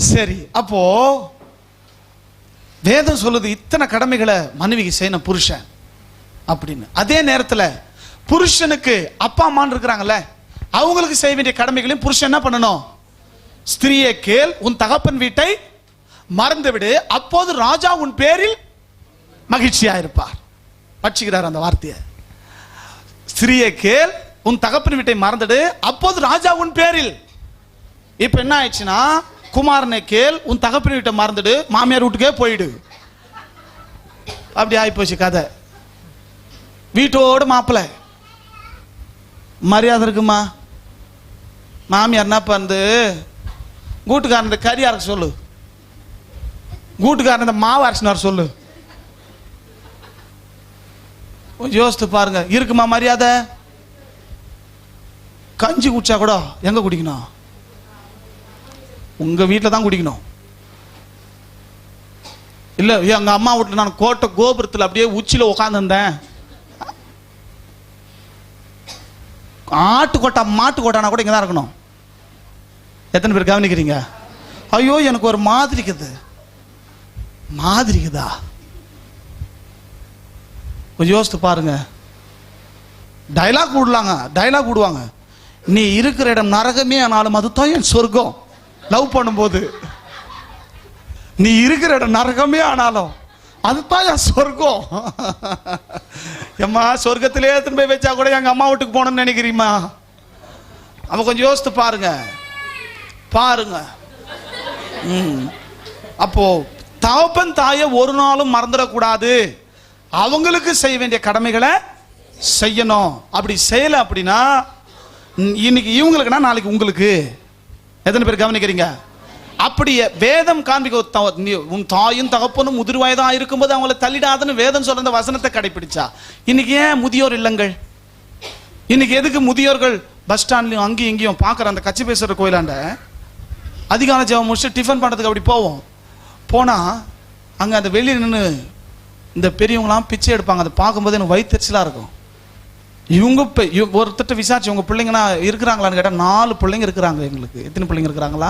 சரி, அப்போ வேதம் சொல்லுது இத்தனை கடமைகளை மனைவிக்கு செய்யணும் புருஷன் அப்படின்னு. அதே நேரத்தில் புருஷனுக்கு அப்பா அம்மான்னு இருக்கிறாங்கல்ல, அவங்களுக்கு செய்ய வேண்டிய கடமைகளையும் புருஷன் என்ன பண்ணணும்? ஸ்திரியே கேள், உன் தகப்பன் வீட்டை மறந்துவிடு, அப்போது ராஜா உன் பேரில் மகிழ்ச்சியா இருப்பார். பட்சிக்கிறார் அந்த வார்த்தையை. ஸ்திரியே கேள், உன் தகப்பன் வீட்டை மறந்துடு, அப்போது ராஜா உன் பேரில். இப்ப என்ன ஆயிடுச்சுன்னா, குமாரனை கேள், உன் தகப்பன் வீட்டை மறந்துடு, மாமியார் வீட்டுக்கே போயிடு. அப்படி ஆயிப்போச்சு கதை. வீட்டோடு மாப்பிள்ளை மரியாதை இருக்குமா? மாமியார் என்ன பண்ணு, கூட்டுக்காரன் கறி அரைக்க சொல்லு, கூட்டுக்காரன் மாவு அரைச்சினார் சொல்லு. யோசித்து பாருங்க, இருக்குமா மரியாதை? கஞ்சி குடிச்சா கூட எங்க குடிக்கணும்? உங்க வீட்டில் தான் குடிக்கணும். இல்ல எங்க அம்மா வீட்டுல நான் கோட்டை கோபுரத்தில் அப்படியே உச்சில உட்காந்துருந்தேன், ஆட்டு கோட்டா மாட்டு கோட்டானா கூட இங்க தான் இருக்கணும். எத்தனை பேர் கவனிக்கிறீங்க? ஐயோ எனக்கு ஒரு மாதிரி இருக்குது. மாதிரி இருக்குதா? கொஞ்சம் யோசித்து பாருங்க. டைலாக் விடலாங்க, டைலாக் விடுவாங்க. நீ இருக்கிற இடம் நரகமே ஆனாலும் அதுதான் என் சொர்க்கம். லவ் பண்ணும்போது நீ இருக்கிற இடம் நரகமே ஆனாலும் அதுதான் என் சொர்க்கம். எம்மா சொர்க்கத்திலே எடுத்துன்னு போய் வச்சா கூட எங்க அம்மா வீட்டுக்கு போகணும்னு நினைக்கிறீமா? அவ கொஞ்சம் யோசித்து பாருங்க பாருங்க. அப்போ தகப்பன் தாயை ஒரு நாளும் மறந்துடக்கூடாது. அவங்களுக்கு செய்ய வேண்டிய கடமைகளை செய்யணும். அப்படி செய்யல அப்படின்னா இன்னைக்கு இவங்களுக்குன்னா நாளைக்கு உங்களுக்கு. எத்தனை பேர் கவனிக்கிறீங்க? அப்படியே வேதம் காண்பிக்க, உன் தாயும் தகப்பனும் முதிர் வயதா இருக்கும்போது அவங்களை தள்ளிடாதுன்னு வேதம் சொல்ற அந்த வசனத்தை கடைபிடிச்சா இன்னைக்கு ஏன் முதியோர் இல்லங்கள்? இன்னைக்கு எதுக்கு முதியோர்கள் பஸ் ஸ்டாண்ட்லயும் அங்கேயும் இங்கேயும் பார்க்குற அந்த கட்சி பேசுற கோயிலாண்ட அதிகாலை ஜெபம் முடிச்சுட்டு டிஃபன் பண்ணுறதுக்கு அப்படி போவோம். போனால் அங்கே அந்த வெளியே நின்று இந்த பெரியவங்களாம் பிச்சை எடுப்பாங்க. அதை பார்க்கும்போது எனக்கு வயிற்றுச்சலாக இருக்கும். இவங்க ஒருத்தட்ட விசாரிச்சு உங்கள் பிள்ளைங்கன்னா இருக்கிறாங்களான்னு கேட்டால் 4 பிள்ளைங்க இருக்கிறாங்க. எங்களுக்கு எத்தனை பிள்ளைங்க இருக்கிறாங்களா?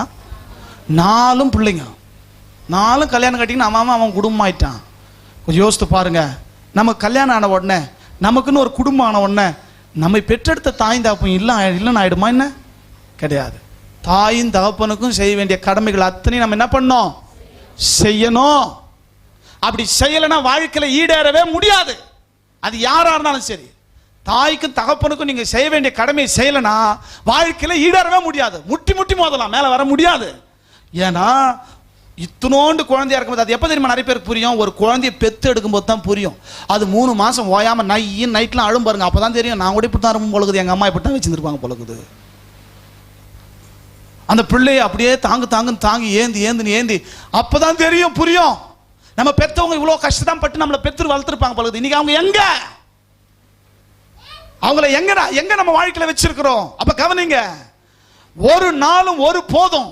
4 பிள்ளைங்க. 4 கல்யாணம் கட்டிங்கன்னு அவன் குடும்பம் ஆயிட்டான். கொஞ்சம் யோசித்து பாருங்க. நம்ம கல்யாணம் ஆன உடனே நமக்குன்னு ஒரு குடும்பம் ஆன உடனே நம்ம பெற்றெடுத்த தாயும் தகப்பன் இல்லைன்னு ஆயிடுமா? என்ன கிடையாது. தாயும் தகப்பனுக்கும் செய்ய வேண்டிய கடமைகள் அத்தனையும் நம்ம என்ன பண்ணோம்? செய்யணும். அப்படி செய்யலைன்னா வாழ்க்கையில ஈடேறவே முடியாது. அது யாரா இருந்தாலும் சரி, தாய்க்கும் தகப்பனுக்கும் நீங்க செய்ய வேண்டிய கடமையை செய்யலைன்னா வாழ்க்கையில ஈடேறவே முடியாது. முட்டி முட்டி மோதலாம், மேல வர முடியாது. ஏன்னா இத்தனோண்டு குழந்தையா இருக்கும்போது அது எப்போ தெரியுமா நிறைய பேருக்கு புரியும்? ஒரு குழந்தைய பெத்து எடுக்கும்போது தான் புரியும். அது 3 மாசம் ஓயாம நைட்லாம் அழும் பாருங்க. அப்பதான் தெரியும் நான் கூட இப்படி தான் இருக்கும் பொழுது, எங்க அம்மா இப்படி தான் வச்சிருப்பாங்க பொழுது. அந்த பிள்ளையை அப்படியே தாங்கி ஏந்தி அப்பதான் தெரியும் புரியும். நம்ம பெத்தவங்க இவ்வளவு கஷ்டம் பட்டு நம்மளை பெற்று வளர்த்துருப்பாங்க பொழுது. இன்னைக்கு அவங்க எங்க? அவங்கள எங்க நம்ம வாழ்க்கையில வச்சிருக்கிறோம்? அப்ப கவனிங்க, ஒரு நாளும் ஒரு போதும்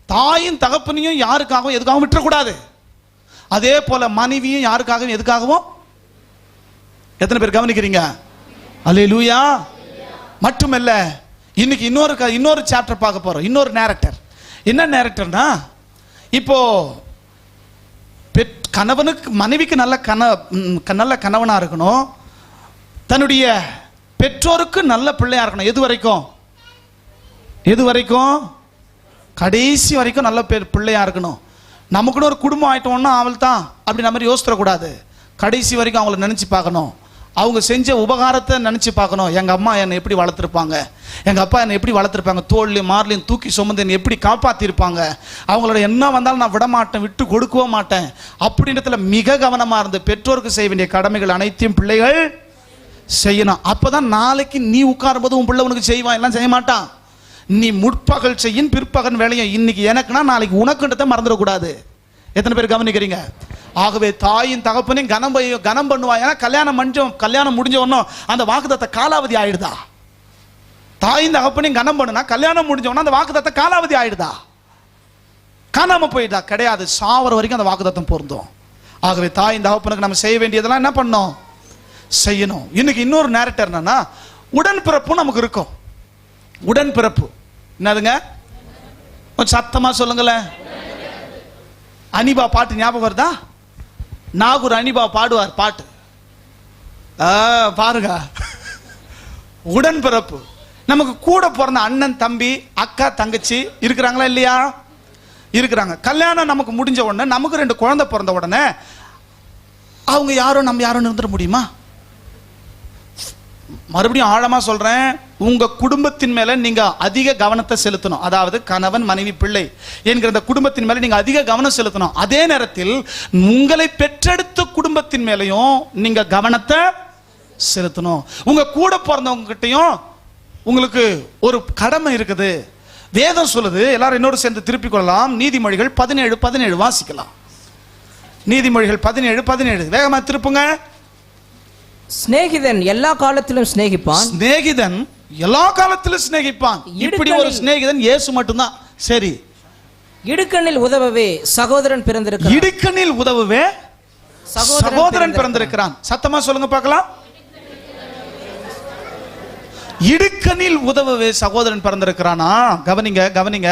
தாயும் தகப்பனையும் யாருக்காகவும் எதுக்காகவும் விட்டுறக்கூடாது. அதே போல மனைவியும் யாருக்காகவும் எதுக்காகவும். எத்தனை பேர் கவனிக்கிறீங்க? அல்லேலூயா. மட்டுமல்ல, இன்னைக்கு இன்னொரு சாப்டர் பார்க்க போறோம். இன்னொரு நேரக்டர். என்ன நேரக்டர்னா, இப்போ கணவனுக்கு மனைவிக்கு நல்ல கணவனா இருக்கணும், தன்னுடைய பெற்றோருக்கு நல்ல பிள்ளையா இருக்கணும். எது வரைக்கும்? கடைசி வரைக்கும் நல்ல பிள்ளையா இருக்கணும். நமக்குன்னு ஒரு குடும்பம் ஆயிட்டோம்னா அவள் தான் அப்படி நம்ம யோசிச்சிடக்கூடாது. கடைசி வரைக்கும் அவங்கள நினைச்சு பார்க்கணும். அவங்க செஞ்ச உபகாரத்தை நினைச்சு பார்க்கணும். எங்க அம்மா என்னை எப்படி வளர்த்துருப்பாங்க, எங்க அப்பா என்னை எப்படி வளர்த்துருப்பாங்க, தோல்லையும் மார்லையும் தூக்கி சுமந்து என்னை எப்படி காப்பாத்திருப்பாங்க, அவங்களோட என்ன வந்தாலும் நான் விட மாட்டேன், விட்டு கொடுக்கவும் மாட்டேன் அப்படின்றதுல மிக கவனமா இருந்து பெற்றோருக்கு செய்ய வேண்டிய கடமைகள் அனைத்தையும் பிள்ளைகள் செய்யணும். அப்பதான் நாளைக்கு நீ உட்காரும் போது உன் பிள்ளை உனக்கு செய்வான், எல்லாம் செய்ய மாட்டான். நீ முற்பகல் செய்யும் பிற்பகல் வேலையும் இன்னைக்கு எனக்குன்னா நாளைக்கு உனக்குன்றதை மறந்துடக்கூடாது. எத்தனை பேர் கவனிக்கிறீங்க? ஆகவே தாயின் தகப்பனையும் கனம் பண்ணுவா. ஏன்னா கல்யாணம் முடிஞ்ச உடனே அந்த வாக்குத்தத்த காலாவதி ஆயிடுதா? தாயின் தகப்பனையும் கனம் பண்ணுனா கல்யாணம் முடிஞ்ச உடனே அந்த வாக்குத்தத்த காலாவதி ஆயிடுதா? காணாம போயிட்டா? கிடையாது. சாவர வரைக்கும் அந்த வாக்குத்தத்தம் பொருந்தும். ஆகவே தாய் தகப்பனுக்கு நம்ம செய்ய வேண்டியதெல்லாம் என்ன பண்ணோம், செய்யணும். இன்னைக்கு இன்னொரு நேரட்டர் என்னன்னா, உடன்பிறப்பு நமக்கு இருக்கும். உடன்பிறப்பு என்னதுங்க, கொஞ்சம் சத்தமா சொல்லுங்களேன். அனிபா பாட்டு ஞாபகம் வருதா? நாகூர் அனிபா பாடுவார் பாட்டு, பாருங்க. உடன்பிறப்பு நமக்கு கூட பிறந்த அண்ணன் தம்பி அக்கா தங்கச்சி இருக்கிறாங்களா இல்லையா? இருக்கிறாங்க. கல்யாணம் நமக்கு முடிஞ்ச உடனே, நமக்கு 2 குழந்தை பிறந்த உடனே அவங்க யாரும் நம்ம யாரும் இருந்துட முடியுமா? மறுபடியும் ஆழமா சொல்றேன், உங்க குடும்பத்தின் மேல நீங்க அதிக கவனத்தை செலுத்தணும். அதாவது கணவன் மனைவி பிள்ளை என்கிற அந்த குடும்பத்தின் மேல நீங்க அதிக கவனம் செலுத்தணும். அதே நேரத்தில் உங்களை பெற்றெடுத்த குடும்பத்தின் மேலையும் நீங்க கவனத்தை செலுத்தணும். உங்க கூட பிறந்தவங்க கிட்டையும் உங்களுக்கு ஒரு கடமை இருக்குது. வேதம் சொல்லுது, எல்லாரும் இன்னொரு சேர்ந்து திருப்பிக் கொள்ளலாம். நீதிமொழிகள் 17:17 வாசிக்கலாம். நீதிமொழிகள் 17:17 வேகமா திருப்புங்க. சிநேகிதன் எல்லா காலத்திலும் சிநேகிப்பான். சிநேகிதன் எல்லா காலத்திலும் சிநேகிப்பான். இப்படி ஒரு சிநேகிதன் இயேசு மட்டும்தான். சரி, இடுக்கணில் உதவவே சகோதரன் பிறந்திருக்கிறான். இடுக்கணில் உதவவே சகோதரன் பிறந்திருக்கிறான். சத்தமா சொல்லுங்க பார்க்கலாம். இடுக்கணில் உதவவே சகோதரன் பிறந்திருக்கிறானா? கவனிங்க கவனிங்க.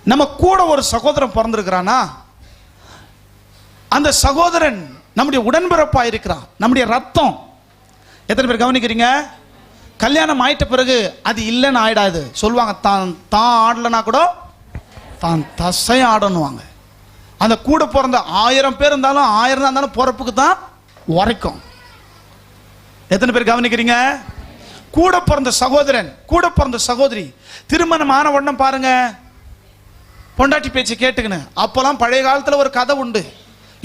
நம்ம கூட ஒரு சகோதரன் பிறந்திருக்கிறானா? அந்த சகோதரன் நம்முடைய உடன்பிறப்பா இருக்கிறான், நம்முடைய ரத்தம். எத்தனை பேர் கவனிக்கிறீங்க? கல்யாணம் ஆயிட்ட பிறகு அது இல்லைன்னு ஆயிடாது. சொல்லுவாங்க, தான் ஆடலனா கூட தான் தசை ஆடணுவாங்க. அந்த கூட பிறந்த 1000 பேர் இருந்தாலும் 1000 தான் இருந்தாலும் பிறப்புக்கு தான் உரைக்கும். எத்தனை பேர் கவனிக்கிறீங்க? கூட பிறந்த சகோதரன், கூட பிறந்த சகோதரி திருமணம் ஆன உடனே பாருங்க, பொண்டாட்டி பேச்சு கேட்டுக்கணும். அப்பெல்லாம் பழைய காலத்துல ஒரு கதை உண்டு.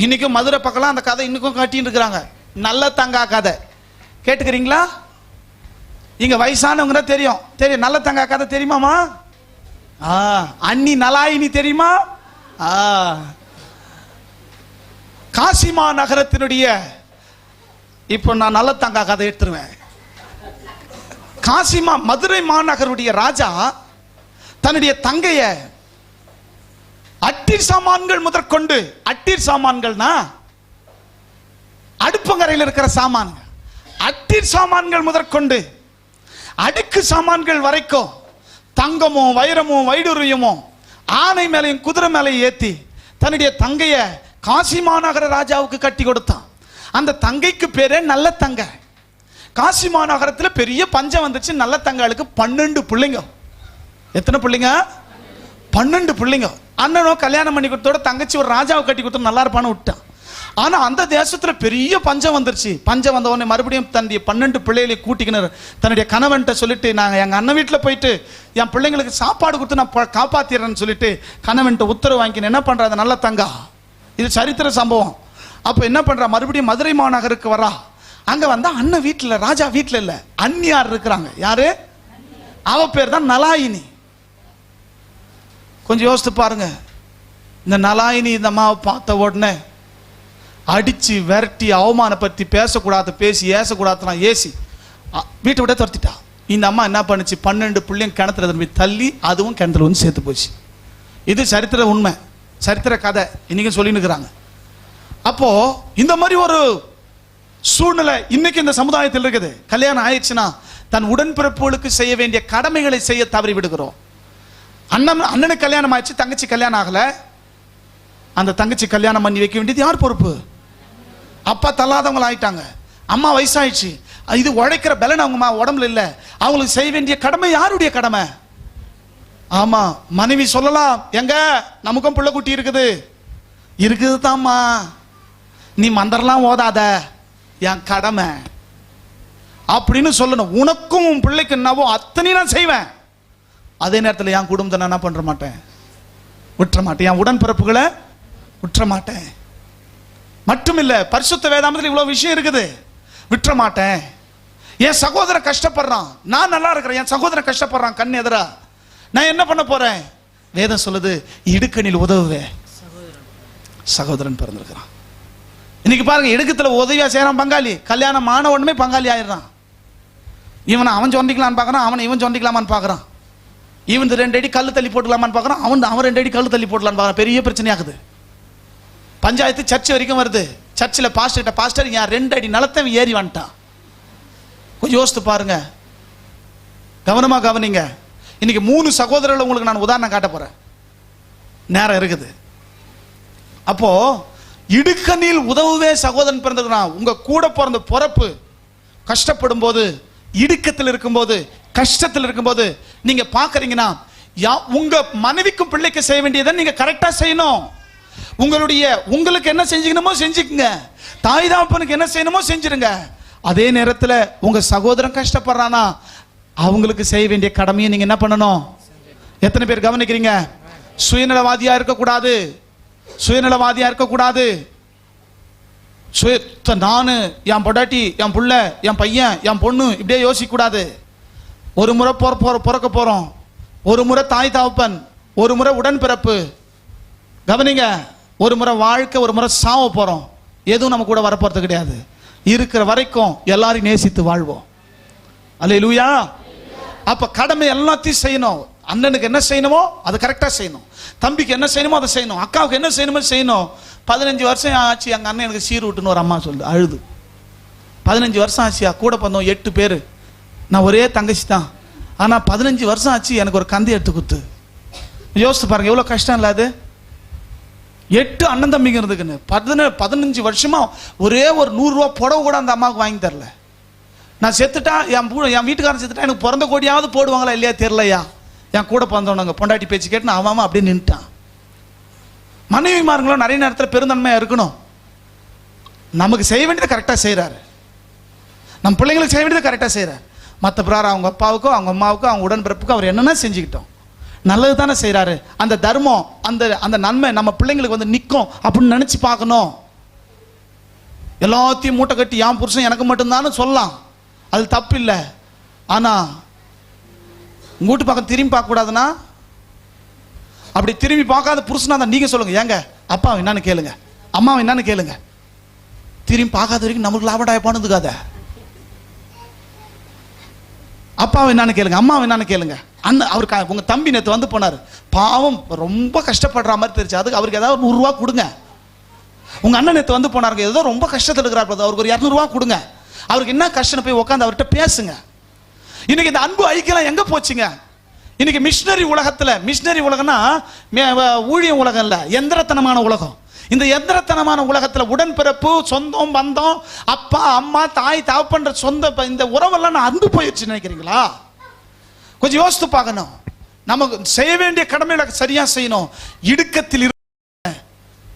இன்னைக்கும் மதுரை பக்கம் அந்த கதை இன்னைக்கும் கட்டின்னு இருக்கிறாங்க. நல்ல தங்கா கதை கேட்டுக்கிறீங்களா? இங்க வயசானவங்க தெரியும். தெரியும், நல்ல தங்கா கதை தெரியுமாமா? அண்ணி நலாயினி தெரியுமா? காசிமா நகரத்தினுடைய, இப்போ நான் நல்ல தங்கா கதை எடுத்துருவேன். காசிமா மதுரை மாநகருடைய ராஜா தன்னுடைய தங்கைய அட்டீர் சாமான்கள் முதற்கொண்டு, அட்டீர் சாமான்கள்னா அடுப்பங்கரையில் இருக்கிற சாமான்கள், அட்டீர் சாமான்கள் முதற்கொண்டு அடுக்கு சாமான்கள் வரைக்கும் தங்கமோ வைரமோ வைடூரியமோ ஆனை மேலையும் குதிரை மேலையும் ஏத்தி தன்னுடைய தங்கைய காசி மாநகர ராஜாவுக்கு கட்டி கொடுத்தான். அந்த தங்கைக்கு பேரே நல்ல தங்க. காசி மாநகரத்தில் பெரிய பஞ்சம் வந்துச்சு. நல்ல தங்களுக்கு 12 பிள்ளைங்க. எத்தனை பிள்ளைங்க? 12 பிள்ளைங்க. அண்ணனோ கல்யாணம் பண்ணி கொடுத்தோட தங்கச்சி ஒரு ராஜாவை கட்டி கொடுத்து நல்லா இருப்பான்னு விட்டான். ஆனா அந்த தேசத்துல பெரிய பஞ்சம் வந்துருச்சு. பஞ்சம் வந்த உடனே மறுபடியும் தன்னுடைய 12 பிள்ளைகளை கூட்டிக்கினார். தன்னுடைய கணவன்கிட்ட சொல்லிட்டு, நாங்க எங்க அண்ணன் வீட்டுல போயிட்டு என் பிள்ளைங்களுக்கு சாப்பாடு கொடுத்து நான் காப்பாத்திடுறேன்னு சொல்லிட்டு கணவன்கிட்ட உத்தரவு வாங்கின. என்ன பண்ற நல்ல தங்கா, இது சரித்திர சம்பவம். அப்ப என்ன பண்றா, மறுபடியும் மதுரை மாநகருக்கு வரா. அங்க வந்தா அண்ணன் வீட்டுல, ராஜா வீட்டுல இல்ல, அந்நியார் இருக்கிறாங்க. யாரு? அவ பேர் தான் நலாயினி. கொஞ்சம் யோசித்து பாருங்க. இந்த நலாயினி இந்த அம்மாவை பார்த்த உடனே அடிச்சு விரட்டி அவமானப்படுத்தி, பேசக்கூடாது பேசி, ஏசக்கூடாதுலாம் ஏசி வீட்டை விட துரத்திட்டா. இந்த அம்மா என்ன பண்ணுச்சு, 12 பிள்ளைங்க கிணத்துல போய் தள்ளி அதுவும் கிணத்துல வந்து சேர்த்து போச்சு. இது சரித்திர உண்மை, சரித்திர கதை, இன்னைக்கு சொல்லின்னு இருக்கிறாங்க. அப்போ இந்த மாதிரி ஒரு சூழ்நிலை இன்னைக்கு இந்த சமுதாயத்தில் இருக்குது. கல்யாணம் ஆயிடுச்சுன்னா தன் உடன்பிறப்புகளுக்கு செய்ய வேண்டிய கடமைகளை செய்ய தவறி விடுகிறோம். அண்ணனுக்கு கல்யாணம் ஆயிடுச்சு, தங்கச்சி கல்யாணம் ஆகல. அந்த தங்கச்சி கல்யாணம் பண்ணி வைக்க வேண்டியது யார் பொறுப்பு? அப்பா தள்ளாதவங்க ஆயிட்டாங்க, அம்மா வயசாயிடுச்சு, இது உழைக்கிற பலன் அவங்க உடம்புல இல்ல. அவங்களுக்கு செய்ய வேண்டிய கடமை யாருடைய கடமை? ஆமா, மனைவி சொல்லலாம், எங்க நமக்கும் பிள்ளை குட்டி இருக்குது, இருக்குது தாம்மா, நீ மந்திரலாம் ஓதாத, என் கடமை அப்படின்னு சொல்லணும். உனக்கும் உன் பிள்ளைக்கு என்னவோ அத்தனை நான் செய்வேன். அதே நேரத்தில் என் குடும்பத்தை நான் என்ன பண்ற மாட்டேன், விட்டுற மாட்டேன், என் உடன்பிறப்புகளை விட்டுற மாட்டேன். மட்டுமில்ல, பரிசுத்த வேதாமத்தில் இவ்வளவு விஷயம் இருக்குது. விட்டுற மாட்டேன். என் சகோதரன் கஷ்டப்படுறான், நான் நல்லா இருக்கிறேன், என் சகோதரன் கஷ்டப்படுறான் கண் எதிரா, நான் என்ன பண்ண போறேன்? வேதம் சொல்லுது, இடுக்கணில் உதவுவே சகோதரன் பிறந்திருக்கிறான். இன்னைக்கு பாருங்க, இடுக்கத்துல உதவியா செய்யறான் பங்காளி, கல்யாணம் ஆன உடனே பங்காளி ஆயிடுறான். இவனை அவன் சொண்டிக்கலான்னு பாக்குறான், அவனை இவன் சொண்டிக்கலாமான்னு பாக்குறான். இவன் 2 அடி கல்லு தள்ளி போட்டுக்கலாமான்னு பாக்குறான், அவன் 2 அடி கல்லு தள்ளி போடலான்னு பாக்குறான். பெரிய பிரச்சனையாகுது. பஞ்சாயத்து சர்ச் வரைக்கும் வருது. சர்ச்சில் பாஸ்டர் கிட்ட, பாஸ்டர் என் 2 அடி நிலத்தை ஏறி வந்துட்டான். கொஞ்சம் யோசித்து பாருங்க, கவனமா கவனிங்க. இன்னைக்கு 3 சகோதரர்கள் உங்களுக்கு நான் உதாரணம் காட்ட போறேன், நேரம் இருக்குது. அப்போ இடுக்கணில் உதவுவே சகோதரன் பிறந்திருக்கிறான். உங்க கூட பிறந்த பிறப்பு கஷ்டப்படும் போது, இடுக்கத்தில் இருக்கும்போது, கஷ்டத்தில் இருக்கும்போது நீங்க பாக்குறீங்கன்னா, உங்க மனைவிக்கும் பிள்ளைக்கு செய்ய வேண்டியதை நீங்க கரெக்டா செய்யணும். உங்களுக்கு என்ன செஞ்சுக்கணுமோ செஞ்சுக்குங்க. தாய் தாப்பனுக்கு என்ன செய்யணுமோ செஞ்சிருங்க. அதே நேரத்தில் உங்க சகோதரன் கஷ்டப்படுறானா அவங்களுக்கு செய்ய வேண்டிய கடமையை நீங்க என்ன பண்ணணும்? எத்தனை பேர் கவனிக்கிறீங்க? சுயநலவாதியா இருக்கக்கூடாது, சுயநலவாதியா இருக்கக்கூடாது. நானு, என் பொண்டாட்டி, என் புள்ள, என் பையன், என் பொண்ணு இப்படியே யோசிக்க கூடாது. ஒரு முறை பிறக்க போறோம், ஒரு முறை தாய் தாப்பன், ஒரு முறை உடன்பிறப்பு. கவனிங்க, ஒரு முறை வாழ்க்கை, ஒரு முறை சாவ போறோம். எதுவும் நம்ம கூட வரப்போறது கிடையாது. இருக்கிற வரைக்கும் எல்லாரையும் நேசித்து வாழ்வோம். அல்லேலூயா. அப்ப கடமை எல்லாத்தையும் செய்யணும். அண்ணனுக்கு என்ன செய்யணுமோ அதை கரெக்டா செய்யணும், தம்பிக்கு என்ன செய்யணுமோ அதை செய்யணும், அக்காவுக்கு என்ன செய்யணுமோ செய்யணும். 15 வருஷம் ஆச்சு எங்க அண்ணன் எனக்கு சீர் விட்டுன்னு ஒரு அம்மா சொல்லுது, அழுது. 15 வருஷம் ஆச்சியா, கூட பிறந்தோம் 8 பேர், நான் ஒரே தங்கச்சி தான், ஆனா 15 வருஷம் ஆச்சு எனக்கு ஒரு கந்தி எடுத்து குத்து. யோசித்து பாருங்க எவ்வளவு கஷ்டம் இல்ல அது. 8 அண்ணன் தம்பிங்க இருந்துக்குன்னு 15 வருஷமா ஒரே ஒரு 100 ரூபா புடவை கூட அந்த அம்மாவுக்கு வாங்கி தரல. நான் செத்துட்டா, என் வீட்டுக்காரன் செத்துட்டா எனக்கு பிறந்த கோடியாவது போடுவாங்களா இல்லையா தெரியலையா. என் கூட பிறந்தவனுங்க பொண்டாட்டி பேச்சு கேட்டு அவன் அப்படியே நின்ட்டான். மனைவிமார்களும் நிறைய நேரத்தில் பெருந்தன்மையா இருக்கணும். நமக்கு செய்ய வேண்டியதை கரெக்டா செய்யறாரு, நம்ம பிள்ளைங்களுக்கு செய்ய வேண்டியதை கரெக்டா செய்யறாரு. மற்ற பிறார் அவங்க அப்பாவுக்கோ அவங்க அம்மாவுக்கோ அவங்க உடன்பிறப்புக்கோ அவர் என்னென்ன செஞ்சுக்கிட்டோம், நல்லது தானே செய்யறாரு. அந்த தர்மம், அந்த நன்மை நம்ம பிள்ளைங்களுக்கு வந்து நிற்கும் அப்படின்னு நினைச்சு பார்க்கணும். எல்லாத்தையும் மூட்டை கட்டி என் புருஷன் எனக்கு மட்டும்தான் சொல்லலாம், அது தப்பு இல்லை. ஆனா உங்க வீட்டு பக்கம் திரும்பி பார்க்க கூடாதுன்னா, அப்படி திரும்பி பார்க்காத புருஷனா தான் நீங்க சொல்லுங்க, ஏங்க அப்பா என்னன்னு கேளுங்க, அம்மாவை என்னன்னு கேளுங்க. திரும்பி பார்க்காத வரைக்கும் நம்மளுக்கு லாபடாய போனதுக்காத. அப்பாவை என்னன்னு கேளுங்க, அம்மாவை என்னன்னு கேளுங்க. அண்ணன் அவருக்கு உங்க தம்பி நேற்று வந்து போனார், பாவம் ரொம்ப கஷ்டப்படுற மாதிரி தெரிஞ்சு, அதுக்கு அவருக்கு ஏதாவது 100 ரூபா கொடுங்க. உங்க அண்ணன் நேற்று வந்து போனாருங்க, ஏதோ ரொம்ப கஷ்டத்தில் இருக்கிறார், அவருக்கு ஒரு 200 ரூபா கொடுங்க. அவருக்கு என்ன கஷ்டம் போய் உட்காந்து அவர்கிட்ட பேசுங்க. இன்னைக்கு இந்த அன்பு ஐக்கியம் எங்க போச்சுங்க? இன்னைக்கு மிஷினரி உலகத்துல, மிஷினரி உலகம்னா ஊழிய உலகம் இல்ல, எந்திரத்தனமான உலகம். இந்த எந்திரத்தனமான உலகத்துல உடன்பிறப்பு, சொந்தம், பந்தம், அப்பா அம்மா தாய் தாப்பன்ற சொந்த இந்த உறவெல்லாம் நான் அன்பு போயிடுச்சு நினைக்கிறீங்களா? கொஞ்சம் யோசித்து பார்க்கணும். நமக்கு செய்ய வேண்டிய கடமைகளை சரியா செய்யணும். இடுக்கத்தில்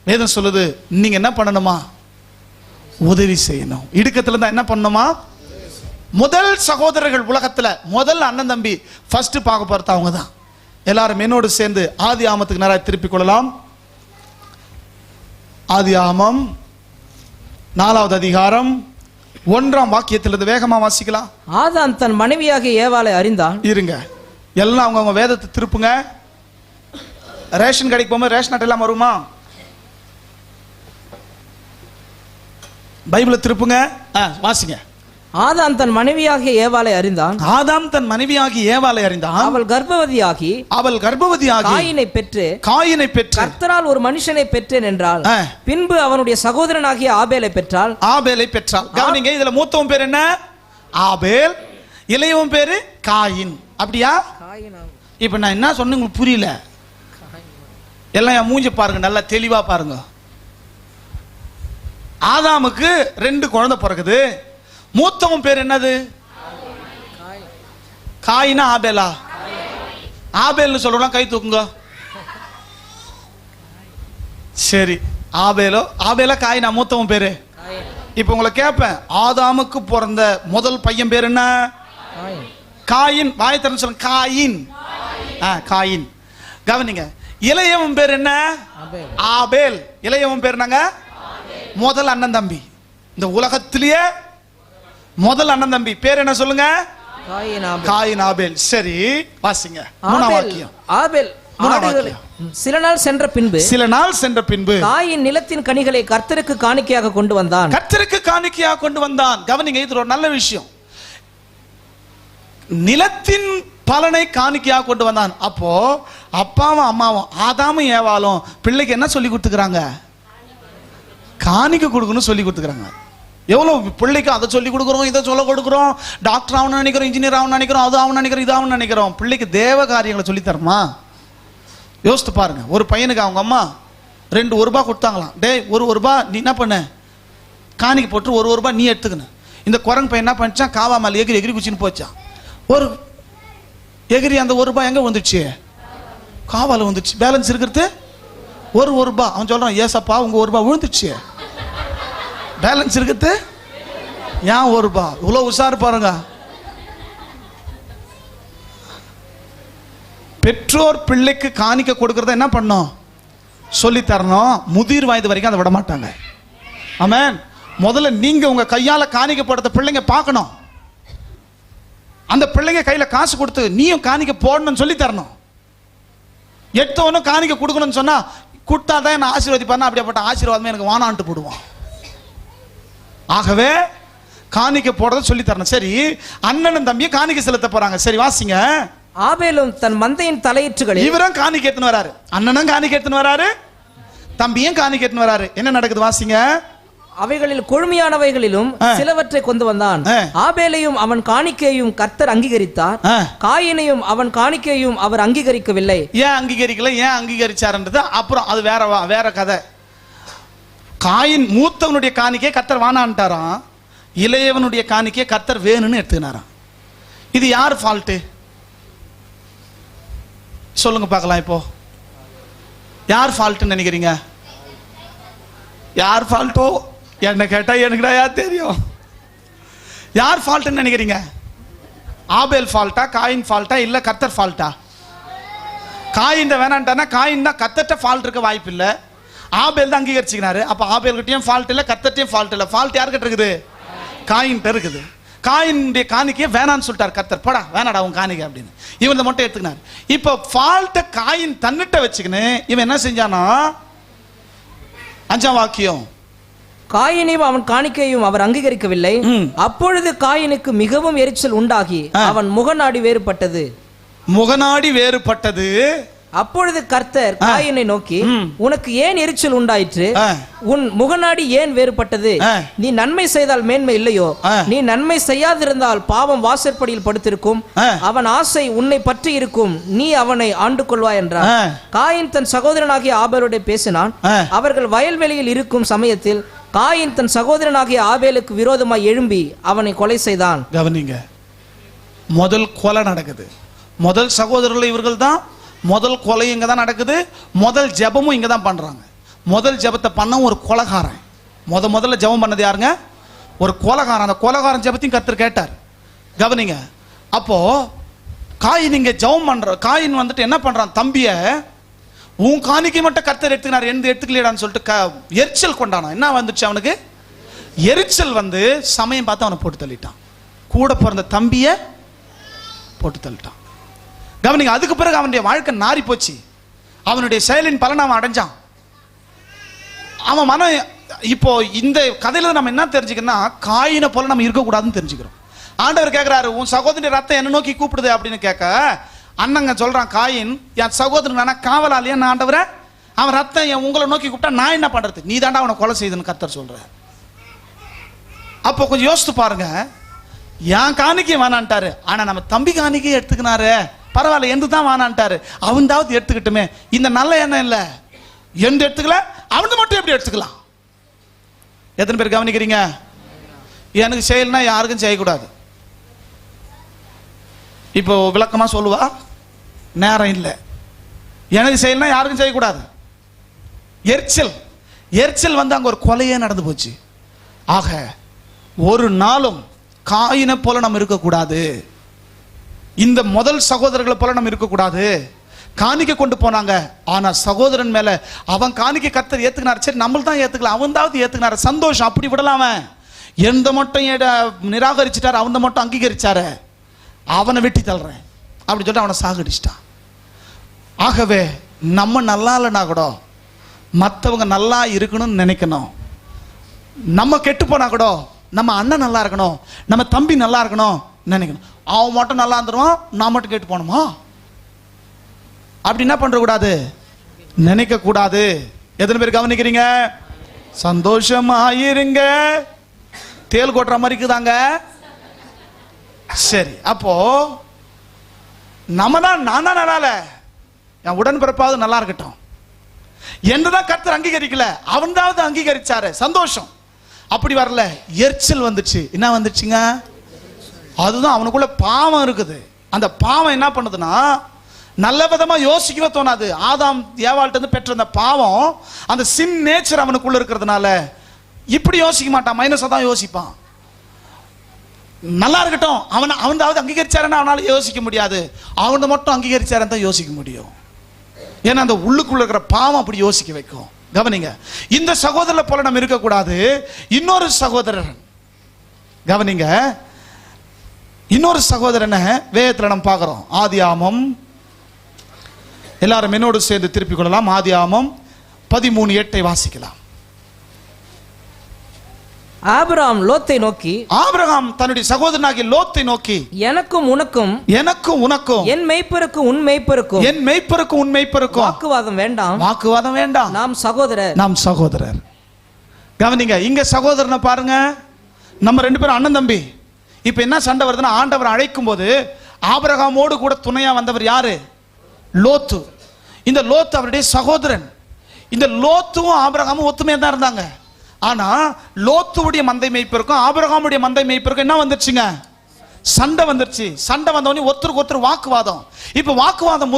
வேதம் சொல்லுது, நீங்க என்ன பண்ணணுமா? உதவி செய்யணும். இடுக்கத்துல தான் என்ன பண்ணணுமா? முதல் சகோதரர்கள் உலகத்துல, முதல் அண்ணன் தம்பி ஃபர்ஸ்ட் பார்க்க போறது அவங்க தான். எல்லாரும் என்னோடு சேர்ந்து ஆதி ஆமத்துக்கு நேராக திருப்பிக் கொள்ளலாம். ஆதி ஆமம் 4வது அதிகாரம் 1ஆம் வாக்கியத்திலிருந்து வேகமா வாசிக்கலாம். ஆதாம் தன் மனைவியாகிய ஏவாளை அறிந்தான். இருங்க, எல்லாம் அவங்க வேதத்தை திருப்புங்க. ரேஷன் கடைக்கு போகும்போது ரேஷன் அட்டை எல்லாம் வருமா? பைபிளை திருப்புங்க, வாசிங்க. ஆதாம் தன் மனைவியாகிய ஏவாளை அறிந்தான். ஆதாம் தன் மனைவியாகிய ஏவாளை அறிந்தான். அவள் கர்ப்பவதியாகி காயினை பெற்று கர்த்தரால் ஒரு மனுஷனை பெற்றேன் என்றாள். பின்பு அவனுடைய சகோதரனாகிய ஆபேலை பெற்றாள். கவனிங்க, இதுல மூத்தவன் பேர் என்ன? ஆபேல். இளையவன் பேரு காயின். அப்படியா? இப்ப நான் என்ன சொன்ன உங்களுக்கு புரியல? எல்லாம் என் மூஞ்சி பாருங்க, நல்லா தெளிவா பாருங்க. ஆதாமுக்கு 2 குழந்தை பிறகுது. மூத்தவன் பேர் என்னது? காயினா ஆபேலா? ஆபேல்னு சொல்றோம், கை தூக்குங்க. சரி, ஆபேலா காயினா மூத்தவன் பேரு? இப்ப உங்களை கேட்பேன், ஆதாமுக்கு பிறந்த முதல் பையன் பேர் என்ன? காயின். வாய் திறந்து சொல்லுங்க, காயின். காயின். கவனிங்க, இளையவன் பேர் என்ன? ஆபேல். இளையவன் பேர் என்னங்க? முதல் அண்ணன் தம்பி. இந்த உலகத்திலேயே முதல் அண்ணன் தம்பி பேர் என்ன சொல்லுங்க? காயின் ஆபேல். சரி, வாசிங்க 3ஆம் வாக்கியம். ஆபேல் சில நாள் சென்ற பின்பு காயின் நிலத்தின் கனிகளை கர்த்தருக்கு காணிக்கையாக கொண்டு வந்தான். கவனிங்க, இது ஒரு நல்ல விஷயம். நிலத்தின் பலனை காணிக்கையாக கொண்டு வந்தான். அப்போ அப்பாவும் அம்மாவும் ஆதாமும் ஏவாளும் பிள்ளைக்கு என்ன சொல்லி கொடுத்துக்கிறாங்க? காணிக்க கொடுக்கணும்னு சொல்லி கொடுத்துக்கிறாங்க. எவ்வளோ பிள்ளைக்கு அதை சொல்லி கொடுக்குறோம், இதை சொல்ல கொடுக்குறோம், டாக்டர் ஆகணும்னு நினைக்கிறோம், இன்ஜினியர் ஆகணும்னு நினைக்கிறோம், அது ஆகணும்னு நினைக்கிறோம், இது ஆகணும்னு நினைக்கிறோம். பிள்ளைக்கு தேவ காரியங்களை சொல்லித்தரமா? யோசித்து பாருங்க. ஒரு பையனுக்கு அவங்க அம்மா 2 ரூபா கொடுத்தாங்களாம். டே 1 ரூபா நீ என்ன பண்ண, காணிக்கு போட்டு 1 ரூபா நீ எடுத்துக்கணும். இந்த குரங்கு பையன் என்ன பண்ணிச்சான், காவா மேலே எகிரி எகிரி குச்சின்னு போச்சான். ஒரு எகிரி அந்த 1 ரூபா எங்கே வந்துடுச்சு, காவால் வந்துடுச்சு. பேலன்ஸ் இருக்கிறது 1 ரூபா. அவன் சொல்றான், ஏசப்பா உங்க 1 ரூபா விழுந்துச்சு, பேலன்ஸ் இருக்குது ஏன் 1 ரூபா. இவ்வளோ உஷாரு பாருங்க. பெற்றோர் பிள்ளைக்கு காணிக்க கொடுக்கறத என்ன பண்ணும், சொல்லி தரணும். முதிர் வயது வரைக்கும் அதை விட மாட்டாங்க. ஆமென். முதல்ல நீங்க உங்க கையால காணிக்கப்படுத்த பிள்ளைங்க பார்க்கணும். அந்த பிள்ளைங்க கையில காசு கொடுத்து நீயும் காணிக்க போடணும்னு சொல்லி தரணும். எடுத்தவனும் காணிக்க கொடுக்கணும்னு சொன்னா கொடுத்தாதான் என்ன ஆசீர்வதிப்பாருன்னா அப்படியேப்பட்ட ஆசீர்வாதமே எனக்கு வானான்ட்டு போடுவான். ஆகவே காணிக்க போடுறத சொல்லி தரணும். சரி, அண்ணனும் தம்பியும் காணிக்க செலுத்த போறாங்க. சரி வாசிங்க. ஆபேலும் தன் மந்தையின் தலையீற்றுகளில், இவரும் காணிக்க எடுத்துன்னு வராரு, அண்ணனும் காணிக்க எடுத்துன்னு வராரு, தம்பியும் காணிக்க எடுத்துன்னு வராரு. என்ன நடக்குது வாசிங்க. அவைகளில் கொழுமையானவைகளிலும் சிலவற்றை கொண்டு வந்தான். ஆபேலையும் அவன் காணிக்கையும் கர்த்தர் அங்கீகரித்தார், காயினையும் அவன் காணிக்கையும் அவர் அங்கீகரிக்கவில்லை. ஏன் அங்கீகரிக்கல, ஏன் அங்கீகரிச்சாருன்றது அப்புறம், அது வேற கதை. காயின் மூத்தவனுடைய காணிக்கை கர்த்தர் வானான்ட்டாராம், இளையவனுடைய காணிக்கை கர்த்தர் வேணும்னு எடுத்துக்கினாராம். இது யார் ஃபால்ட்டு சொல்லுங்க பார்க்கலாம். இப்போ யார் ஃபால்ட்டுன்னு நினைக்கிறீங்க? யார் ஃபால்ட்டோ என்ன கேட்டா எனக்குடா யார் தெரியும். யார் ஃபால்ட்டுன்னு நினைக்கிறீங்க? ஆபேல் ஃபால்ட்டா, காயின் ஃபால்ட்டா, இல்ல கர்த்தர் ஃபால்ட்டா? காயின் வேணான்ட்டானா காயின் தான், கர்த்தர்ட்ட ஃபால்ட் இருக்க வாய்ப்பு இல்லை. ஆபேல் தான் அங்கீகரிச்சுக்கினாரு. அப்ப ஆபேல் கிட்டையும் ஃபால்ட் இல்லை, கர்த்தர்ட்டையும் ஃபால்ட் இல்லை. ஃபால்ட் யார்கிட்ட இருக்குது? காயின் இருக்குது. காயினுடைய காணிக்கையை வேணான்னு சொல்லிட்டார் கர்த்தர், போடா வேணாடா உன் காணிக்கை அப்படின்னு. இவன் மட்டும் எடுத்துக்கினார். இப்போ ஃபால்ட்டை காயின் தன்னிட்ட வச்சுக்கின்னு இவன் என்ன செஞ்சானா, 5ஆம் வாக்கியம், காயினையும் அவன் காணிக்கையும் அவர் அங்கீகரிக்கவில்லை. அப்பொழுது காயினுக்கு மிகவும் எரிச்சல் உண்டாகி அவன் முகநாடி வேறுபட்டது. முகநாடி வேறுபட்டது. அப்பொழுது கர்த்தர் காயினை நோக்கி, உனக்கு ஏன் எரிச்சல் உண்டாயிற்று? உன் முகநாடி ஏன் வேறுபட்டது? நீ நன்மை செய்தால் மேன்மை இல்லையோ? நீ நன்மை செய்யாதிருந்தால் பாவம் வாசற்படியில் படுத்திருக்கும், அவன் ஆசை உன்னை பற்றி இருக்கும், நீ அவனை ஆண்டு கொள்வாய் என்றார். காயின் தன் சகோதரனாகிய ஆபேலோட பேசினான். அவர்கள் வயல்வெளியில் இருக்கும் சமயத்தில் காயின் தன் சகோதரனாகிய ஆபேலுக்கு விரோதமாய் எழும்பி அவனை கொலை செய்தான். கவனிங்க, முதல் கொலை நடக்குது. முதல் சகோதரர்கள் இவர்கள் தான். முதல் கொலை இங்க தான் நடக்குது. முதல் ஜெபமும் இங்க தான் பண்றாங்க. முதல் ஜெபத்தை பண்ண ஒரு கொலைகாரன். முதல்ல ஜெபம் பண்ணது யாருங்க? ஒரு கொலைகாரன். அந்த கொலைகாரன் ஜெபத்தையும் கர்த்தர் கேட்டார். கவனிங்க. அப்போ காயின் இங்க ஜெபம் பண்ற காயின் வந்துட்டு என்ன பண்றான், தம்பிய உன் காணிக்கை மட்டும் கர்த்தர் எடுத்துக்கினார், எந்த எடுத்துக்கலையான்னு சொல்லிட்டு எரிச்சல் கொண்டானா. என்ன வந்துச்சு அவனுக்கு? எரிச்சல் வந்து சமயம் பார்த்து அவனை போட்டு தள்ளிட்டான். கூட பிறந்த தம்பிய போட்டு தள்ளிட்டான். கவனிங்க. அதுக்கு பிறகு அவனுடைய வாழ்க்கை நாரி போச்சு. அவனுடைய செயலின் பலன் அவன் அடைஞ்சான். அவன் மனம். இப்போ இந்த கதையில நம்ம என்ன தெரிஞ்சுக்கணும்னா, காயினை போல நம்ம இருக்கக்கூடாதுன்னு தெரிஞ்சுக்கிறோம். ஆண்டவர் கேட்கிறாரு, உன் சகோதரி ரத்தம் என்ன நோக்கி கூப்பிடுது அப்படின்னு கேட்க, அண்ணங்க சொல்றான், காயின் என் சகோதரன் காவலாளியா நான் ஆண்டவரை, அவன் ரத்தம் உங்களை நோக்கி கூப்பிட்டா நான் என்ன பண்றது? நீ தாண்டா அவனை கொலை செய்துன்னு கர்த்தர் சொல்ற. அப்போ கொஞ்சம் யோசித்து பாருங்க. என் காணிக்கை வேணான்ட்டாரு, ஆனா நம்ம தம்பி காணிக்கை எடுத்துக்கினாரு, பரவாயில்ல என்று தான் வானான்ட்டாரு, அவன்தாவது எடுத்துக்கிட்டுமே. இந்த நல்ல எண்ணம் இல்ல, என்று எடுத்துக்கல அவனு மட்டும் எப்படி எடுத்துக்கலாம்? எத்தனை பேர் கவனிக்கிறீங்க? எனக்கு செயல்னா யாருக்கும் செய்யக்கூடாது. இப்போ விளக்கமா சொல்லுவா, நேரம் இல்லை. எனக்கு செயல்னா யாருக்கும் செய்யக்கூடாது. எரிச்சல் வந்து அங்க ஒரு கொலையே நடந்து போச்சு. ஆக ஒரு நாளும் காயினை போல நம்ம இருக்கக்கூடாது. இந்த முதல் சகோதரர்களை போல நம்ம இருக்கக்கூடாது. காணிக்க கொண்டு போனாங்க, ஆனா சகோதரன் மேல அவன் காணிக்க கர்த்தர் ஏத்துக்கினார். சரி, நம்மள தான் ஏத்துக்கலாம், அவன்தாவது ஏத்துக்கினார், சந்தோஷம். அப்படி விடலாம எந்த மட்டும் நிராகரிச்சுட்டாரு, அவன் மட்டும் அங்கீகரிச்சாரு, அவனை வெட்டி தள்ளுறேன் அப்படி சொல்லிட்டு அவனை சாகடிச்சிட்டான். ஆகவே நம்ம நல்லா இல்லைனா கூட மற்றவங்க நல்லா இருக்கணும்னு நினைக்கணும். நம்ம கெட்டு போனா கூட நம்ம அண்ணன் நல்லா இருக்கணும், நம்ம தம்பி நல்லா இருக்கணும் நினைக்கணும். அவன் மட்டும் நல்லா இருந்துருவான், நான் மட்டும் கேட்டு போனோமா அப்படி என்ன பண்ற கூடாது, நினைக்க கூடாது. எத்தனை பேர் கவனிக்கிறீங்க? சந்தோஷமாயிருங்க. தேல் கொட்டுற மாதிரி இருக்குதாங்க. சரி, அப்போ நான் நல்லா என் உடன்பிறப்பாவது நல்லா இருக்கட்டும் என்றுதான் கர்த்தர் அங்கீகரிக்கல, அவன்தாவது அங்கீகரிச்சாரு. சந்தோஷம். அப்படி வரல, எரிச்சல் வந்துச்சு. என்ன வந்துச்சுங்க? அதுதான் அவனுக்குள்ள பாவம் இருக்குது. அந்த பாவம் என்ன பண்ணுதுன்னா, நல்ல விதமா யோசிக்கவே தோணாது. ஆதாம் ஏவாள்கிட்ட இருந்து பெற்ற அந்த பாவம், அந்த சின் நேச்சர் அவனுக்குள்ள இருக்கிறதுனால இப்படி யோசிக்க மாட்டான், மைனஸா தான் யோசிப்பான். நல்லா இருக்கட்டும், அவனாவது அங்கீகரிச்சாருன்னா அவனால யோசிக்க முடியாது, அவனை மட்டும் அங்கீகரிச்சாருன்னு தான் யோசிக்க முடியும். ஏன்னா அந்த உள்ளுக்குள்ள இருக்கிற பாவம் அப்படி யோசிக்க வைக்கும். கவனிங்க, இந்த சகோதரரை போல நம்ம இருக்கக்கூடாது. இன்னொரு சகோதரர் கவனிங்க, இன்னொரு சகோதரனை வேதத்தில் நம்ம பார்க்கிறோம். ஆதியாகமம், எல்லாரும் என்னோடு சேர்ந்து திருப்பிக் கொள்ளலாம். ஆதியாகமம் 13:8 வாசிக்கலாம். ஆபிரகாம் லோத்தை நோக்கி, ஆபிரகாம் தன்னுடைய சகோதரனாகிய லோத்தை நோக்கி, எனக்கும் உனக்கும் என் மெய்ப்பருக்கும் உன் மெய்ப்பருக்கும் வாக்குவாதம் வேண்டாம், நாம் சகோதரர். கவனிங்க, இங்க சகோதரனை பாருங்க, நம்ம 2 பேரும் அண்ணன் தம்பி. இப்ப என்ன சண்டை வருதுன்னா, ஆண்டவர் அழைக்கும் போது ஆபிரகாமோடு கூட துணையா வந்தவர் யாரு? லோத்து. இந்த லோத்து அவருடைய சகோதரன். இந்த லோத்துவும் ஆபிரகாமும் ஒத்துமையா தான் இருந்தாங்க. ஆனா லோத்துவுடைய மந்தை மேய்ப்பருக்கும் ஆபிரகாமுடைய மந்தை மேய்ப்பருக்கும் என்ன வந்துருச்சுங்க? சண்டை வந்துருச்சு. சண்டை வந்தவொடனே ஒருத்தருக்கு ஒருத்தர் வாக்குவாதம். இப்ப வாக்குவாதம்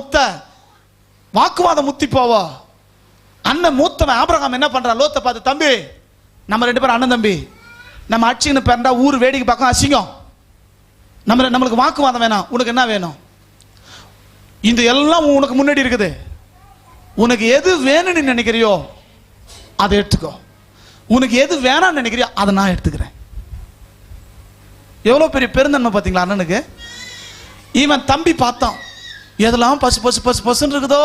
முத்தி போவா. அண்ணன் மூத்தவன் ஆபிரகாம் என்ன பண்றான்? லோத்தை பார்த்து, தம்பி, நம்ம 2 பேரும் அண்ணன் தம்பி, நம்ம அடிச்சுன்னு பிறந்தா ஊர் வேடிக்கை பார்க்க அசிங்கம், நம்மளுக்கு வாக்குவாதம் வேணாம், உனக்கு என்ன வேணும்? இந்த எல்லாம் உனக்கு முன்னாடி இருக்குது, உனக்கு எது வேணும்னு நினைக்கிறியோ அதை எடுத்துக்கோ, உனக்கு எது வேணாம்னு நினைக்கிறியோ அதை நான் எடுத்துக்கிறேன். எவ்வளவு பெரிய பெருந்தன்மை பார்த்தீங்களா அண்ணனுக்கு? இவன் தம்பி பார்த்தான், எதெல்லாம் பசுன்னு இருக்குதோ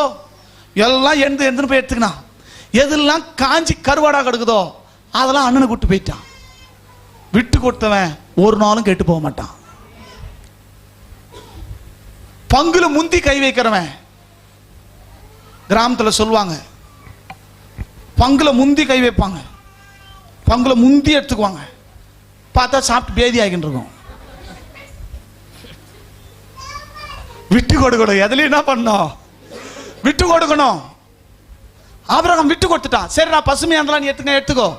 எல்லாம் எழுந்து போய் எடுத்துக்கினான். எதெல்லாம் காஞ்சி கருவாடாக கிடக்குதோ அதெல்லாம் அண்ணனை கூட்டு போயிட்டான். விட்டு கொடுத்தவன் ஒரு நாளும் கெட்டு போக மாட்டான். பங்குல முந்தி கை வைக்கிறவன், கிராமத்தில் சொல்லுவாங்க, பங்குல முந்தி கை வைப்பாங்க, பங்குல முந்தி எடுத்துக்குவாங்க. பார்த்தா சாப்பிட்டு பேதி ஆகிட்டு இருக்கும். விட்டு கொடுக்கணும். எதுல என்ன பண்ணோம்? விட்டு கொடுக்கணும். ஆபிரகாம் விட்டு கொடுத்துட்டான். சரி, நான் பசுமையா இருந்தாலும் நீ எடுத்துக்கோ,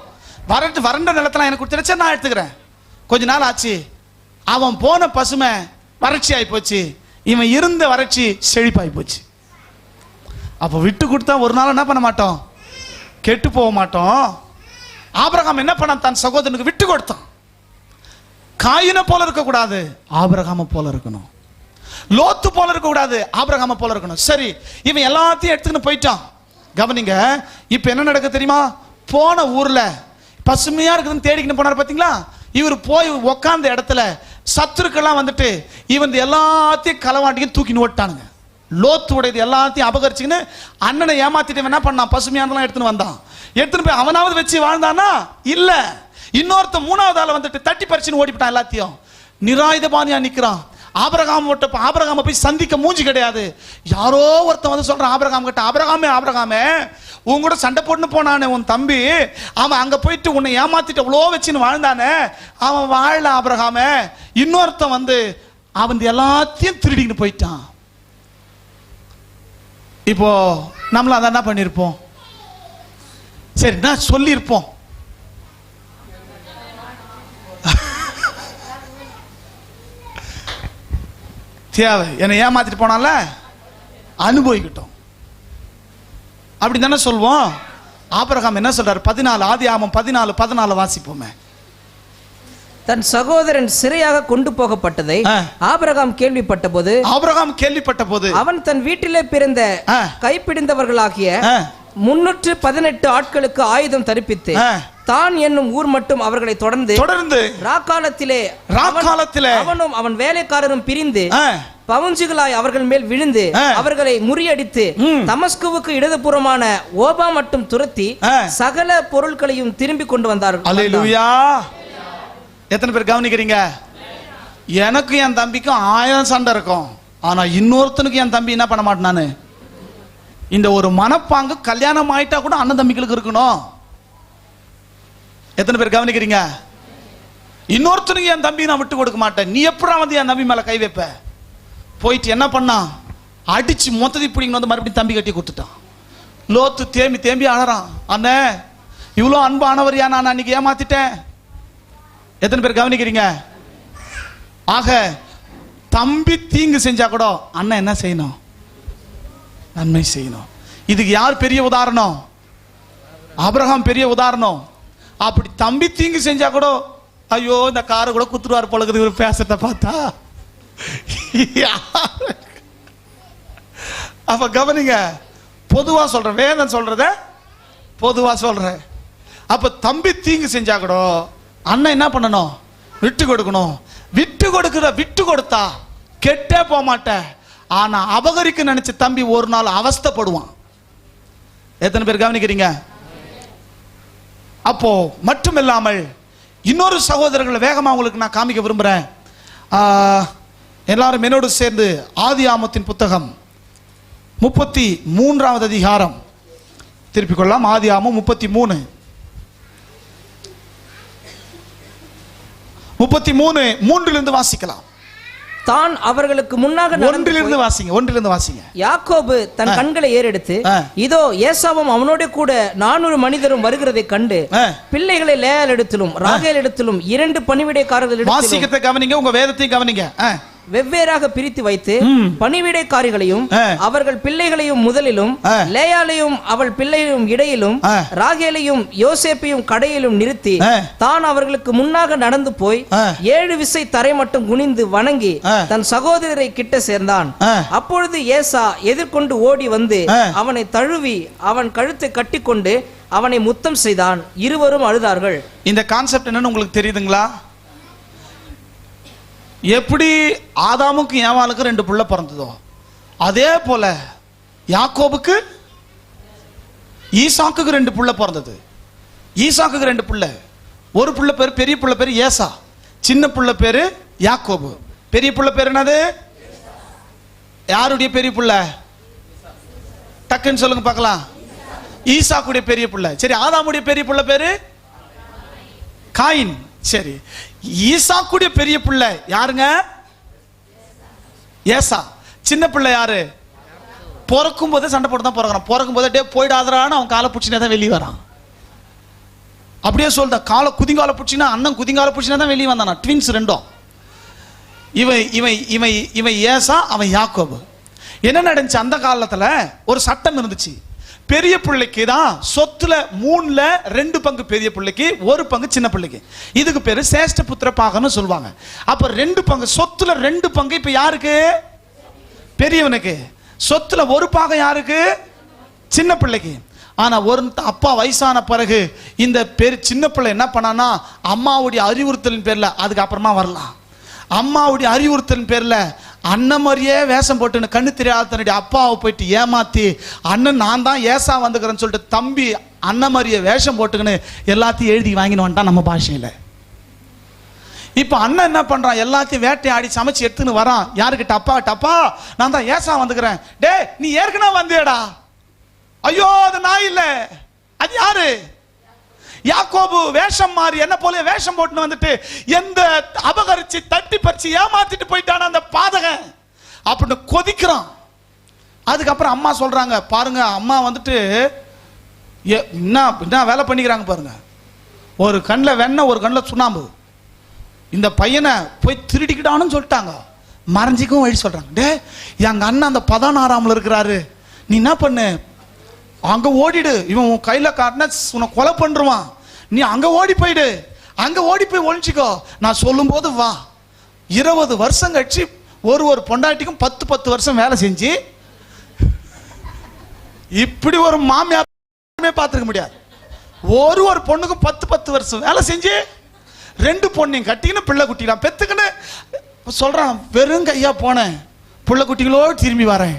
வறண்ட நிலத்தெல்லாம் எனக்கு கொடுத்துருச்சு, நான் எடுத்துக்கிறேன். கொஞ்ச நாள் ஆச்சு, அவன் போன பசுமை வறட்சி ஆகி போச்சு, இவன் இருந்த வறட்சி செழிப்பாகி போச்சு. அப்போ விட்டு கொடுத்தா ஒரு நாள் என்ன பண்ண மாட்டோம்? கெட்டு போக மாட்டோம். ஆபிரகாம் என்ன பண்ண? தன் சகோதரனுக்கு விட்டு கொடுத்தான். காயினை போல இருக்கக்கூடாது, ஆபிரகாம போல இருக்கணும். லோத்து போல இருக்கக்கூடாது, ஆபிரகாம போல இருக்கணும். சரி, இவன் எல்லாத்தையும் எடுத்துக்கிட்டு போயிட்டான். கவனிங்க, இப்ப என்ன நடக்க தெரியுமா? போன ஊர்ல பசுமையா இருக்குதுன்னு தேடிக்கிட்டு போனார் பாத்தீங்களா? இவர் போய் உக்காந்த இடத்துல சத்துருக்கெல்லாம் வந்துட்டு இவன் எல்லாத்தையும் களவாண்டியும் தூக்கின்னு ஓட்டானுங்க. லோத்து உடையது எல்லாத்தையும் அபகரிச்சுன்னு அண்ணனை ஏமாத்திட்டு என்ன பண்ணான்? பசுமையானதெல்லாம் எடுத்துன்னு வந்தான். எடுத்துன்னு போய் அவனாவது வச்சு வாழ்ந்தானா? இல்ல, இன்னொருத்த 3வது ஆள வந்துட்டு தட்டி பறிச்சுன்னு ஓடிவிட்டான். எல்லாத்தையும் நிராயுதபாணியா நிக்கிறான். ஆபிரகாம போய் சந்திக்க மூஞ்சி கிடையாது. யாரோ ஒருத்தன் வந்து சொல்றான் ஆபிரகாம் கிட்ட, ஆபிரகாமே உன் கூட சண்டை போட்டுன்னு போனானே உன் தம்பி, அவன் அங்க போயிட்டு உன்னை ஏமாத்திட்டு அவ்வளோ வச்சுன்னு வாழ்ந்தானே, அவன் வாழல ஆபிரகாமே. இன்னொருத்தன் வந்து அவன் எல்லாத்தையும் திருடிக்கிட்டு போயிட்டான். இப்போ நம்மள அதான் என்ன பண்ணிருப்போம்? சரி, நான் சொல்லியிருப்போம், தேவை என்னை ஏமாத்திட்டு போனால அனுபவிக்கிட்டோம் அப்படி தானே சொல்வோம். ஆபிரகாம் என்ன சொல்றாரு? 14 ஆதியாகமம் 14:14 வாசிப்போமே. தன் சகோதரன் சிறையாக கொண்டு போகப்பட்டதை ஆபிரகாம் கேள்விப்பட்ட போது அவன் தன் வீட்டிலே பிறந்த கைப்பிடிந்தவர்களாகிய 318 ஆட்களுக்கு ஆயுதம் தரிப்பித்து தான் என்னும் ஊர் மட்டும் அவர்களை தொடர்ந்து ராக்காலத்திலே அவனும் அவன் வேலைக்காரரும் பிரிந்து பவுஞ்சுகளாய் அவர்கள் மேல் விழுந்து அவர்களை முறியடித்து தமஸ்குவுக்கு இடதுபுறமான ஓபா மட்டும் துரத்தி சகல பொருட்களையும் திரும்பி கொண்டு வந்தார்கள். அல்லேலூயா. எத்தனை பேர் கவனிக்கிறீங்க? எனக்கு என் தம்பிக்கும் 1000 சண்டை இருக்கும், ஆனா இன்னொருத்தனுக்கு என் தம்பி என்ன பண்ண மாட்டானு. இந்த ஒரு மனப்பாங்கு கல்யாணம் ஆயிட்டா கூட அண்ணன் தம்பிகளுக்கு இருக்கணும். எத்தனை பேர் கவனிக்கிறீங்க? இன்னொருத்தனுக்கு என் தம்பி நான் விட்டு கொடுக்க மாட்டேன். நீ எப்படா வந்து என் தம்பி மேல கை வைப்ப? போயிட்டு என்ன பண்ணா, அடிச்சு மொத்தத்தை பிடிங்க வந்து மறுபடியும் தம்பி கட்டி கொடுத்துட்டான். லோத்து தேம்பி தேம்பி அழறான், அண்ணே இவ்வளோ அன்பானவரியா நான் அன்னைக்கு ஏமாத்திட்டேன். எத்தனை பேர் கவனிக்கிறீங்க? ஆக தம்பி தீங்கு செஞ்சா கூட அண்ணன் என்ன செய்யணும்? நன்மை செய்யணும். இதுக்கு யார் பெரிய உதாரணம்? ஆபிரகாம் பெரிய உதாரணம். அப்படி தம்பி தீங்கு செஞ்சா கூட ஐயோ இந்த காரை கூட குத்துருவார் பழகுது இவர் பேசுறத பார்த்தா. அப்ப கவனிங்க, பொதுவா சொல்றேன், வேதம் சொல்றத பொதுவா சொல்றேன். அப்ப தம்பி தீங்கு செஞ்சா கூட அண்ணன் என்ன பண்ணணும்? விட்டு கொடுக்கணும். விட்டு கொடுத்தா கெட்டே போக மாட்டேன். ஆனா அபகரிக்க நினைச்ச தம்பி ஒரு நாள் அவஸ்தைப்படுவான். எத்தனை பேர் கவனிக்கிறீங்க? அப்போ மட்டும் இல்லாமல் இன்னொரு சகோதரர்களை வேகமா உங்களுக்கு நான் காமிக்க விரும்புறேன். எல்லாரும் என்னோடு சேர்ந்து ஆதியாமத்தின் புத்தகம் 33வது அதிகாரம் திருப்பிக் கொள்ளலாம். ஆதியாமம் 33 வாசிக்கலாம். தான் அவர்களுக்கு முன்னாக ஒன்றிலிருந்து வாசிங்க. யாக்கோபு தன் கண்களை ஏறெடுத்து இதோ ஏசாவும் அவனோட கூட 400 மனிதரும் வருகிறதை கண்டு பிள்ளைகளை லேயாள் இடத்திலும் ராகேல் இடத்திலும் 2 பணிவிடைக்காரர்கள் வாசிக்கத்தை கவனிங்க, உங்க வேதத்தையும் கவனிங்க. வெவ்வேறாக பிரித்து வைத்து பணிவிடைக்காரிகளையும் அவர்கள் பிள்ளைகளையும் முதலிலும் லேயாளையும் அவள் பிள்ளையும் இடையிலும் ராகேலையும் யோசேப்பையும் கடையிலும் நிறுத்தி தான் அவர்களுக்கு முன்னாக நடந்து போய் 7 விசை தரை மட்டும் குனிந்து வணங்கி தன் சகோதரரை கிட்ட சேர்ந்தான். அப்பொழுது ஏசா எதிர்கொண்டு ஓடி வந்து அவனை தழுவி அவன் கழுத்தை கட்டிக்கொண்டு அவனை முத்தம் செய்தான். இருவரும் அழுதார்கள். இந்த கான்செப்ட் என்னன்னு உங்களுக்கு தெரியுதுங்களா? எப்படி ஆதாமுக்கு ஏவாளுக்கு 2 புள்ள பிறந்ததோ அதே போல யாக்கோபுக்கு ஈசாக்குக்கு 2 புள்ள பிறந்தது. ஈசாக்குக்கு 2 புள்ள. ஒரு புள்ள பேர், பெரிய புள்ள பேர் ஏசா, சின்ன புள்ள பேரு யாக்கோபு. பெரிய புள்ள பேர் என்னது? யாருடைய பெரிய புள்ள? டக்குன்னு சொல்லுங்க பார்க்கலாம். ஈசாக்குடைய பெரிய புள்ள. சரி, ஆதாமுடைய பெரிய புள்ள பேரு காயின். சரி, ஈசாக்குடைய பெரிய பிள்ளை யாருங்க? ஏசா. சின்ன பிள்ளை யாரு? பிறக்கும் போதே சண்டை போட்டு தான் பிறக்கிறான். பிறக்கும் போதே டே போயிடாதரான்னு அவன் காலை பிடிச்சினே தான் வெளியே வரான். அப்படியே சொல்ற காலை குதிங்கால பிடிச்சினா அண்ணன் குதிங்கால பிடிச்சினா தான் வெளியே வந்தானா. ட்வின்ஸ் 2. இவன் ஏசா, அவன் யாக்கோபு. என்ன நடந்துச்சு? அந்த காலத்துல ஒரு சட்டம் இருந்துச்சு. பெரிய பிள்ளைக்கு தான் சொத்துல 3ல் 2 பங்கு பெரிய பிள்ளைக்கு, 1 பங்கு சின்ன பிள்ளைக்கு. இதுக்கு பேரு சேஷ்ட புத்திர பாகம்னு சொல்லுவாங்க. அப்ப 2 பங்கு, சொத்துல 2 பங்கு இப்ப யாருக்கு? பெரியவனுக்கு. சொத்துல 1 பாகம் யாருக்கு? சின்ன பிள்ளைக்கு. ஆனா ஒரு அப்பா வயசான பிறகு இந்த சின்ன பிள்ளை என்ன பண்ணானா, அம்மாவுடைய அறிவுறுத்தலின் பேர்ல, அதுக்கு அப்புறமா வரலாம், அம்மாவுடைய அறிவுறுத்தலின் பேர்ல அண்ணன் மாதிரியே வேஷம் போட்டுன்னு கண்ணு தெரியாத தன்னுடைய அப்பாவை போயிட்டு ஏமாத்தி அண்ணன் நான் தான் ஏசா வந்துக்கிறேன்னு சொல்லிட்டு தம்பி அண்ணன் மாதிரியே வேஷம் போட்டுக்கின்னு எல்லாத்தையும் எழுதி வாங்கின்னு வந்துட்டான் நம்ம பாஷையில. இப்ப அண்ணன் என்ன பண்றான்? எல்லாத்தையும் வேட்டையாடி சமைச்சு எடுத்துன்னு வரான். யாருக்கிட்ட? அப்பா கிட்ட. அப்பா நான் தான் ஏசா வந்துக்கிறேன். டே நீ ஏற்கனவே வந்தியடா. ஐயோ அது நான் இல்ல, அது யாரு? யாக்கோபு வேஷம் மாறி என்ன போல வேஷம் போட்டு வந்துட்டு எந்த அபகரிச்சு தட்டி பறிச்சு ஏமாத்திட்டு போயிட்டான அந்த பாதகன் அப்படின்னு கொதிக்கிறான். அதுக்கப்புறம் அம்மா சொல்றாங்க, பாருங்க அம்மா வந்துட்டு என்ன வேலை பண்ணிக்கிறாங்க பாருங்க. ஒரு கண்ணில் வெண்ணெய், ஒரு கண்ணில் சுண்ணாம்பு. இந்த பையனை போய் திருடிக்கிட்டான்னு சொல்லிட்டாங்க. மறைஞ்சிக்கவும் வழி சொல்றாங்க. டே எங்க அண்ணன் அந்த 16ஆம்ல இருக்கிறாரு, நீ என்ன பண்ணு, அங்க ஓடிடு, இவன் உன் கையில காட்டின உன்னை கொலை பண்றான், நீ அங்க ஓடி போயிடு, அங்க ஓடி போய் ஒழிச்சுக்கோ, நான் சொல்லும் போது வா. 20 வருஷம் கழிச்சு ஒரு பொண்டாட்டிக்கும் 10 வருஷம் வேலை செஞ்சு இப்படி ஒரு மாமியார் பார்த்துக்க முடியாது. ஒரு பொண்ணுக்கும் 10 வருஷம் வேலை செஞ்சு 2 பொண்ணையும் கட்டிக்கின்னு பிள்ளை குட்டிலாம் பெத்துக்கின்னு சொல்றான். வெறும் கையா போனேன், பிள்ளை குட்டிகளோடு திரும்பி வரேன்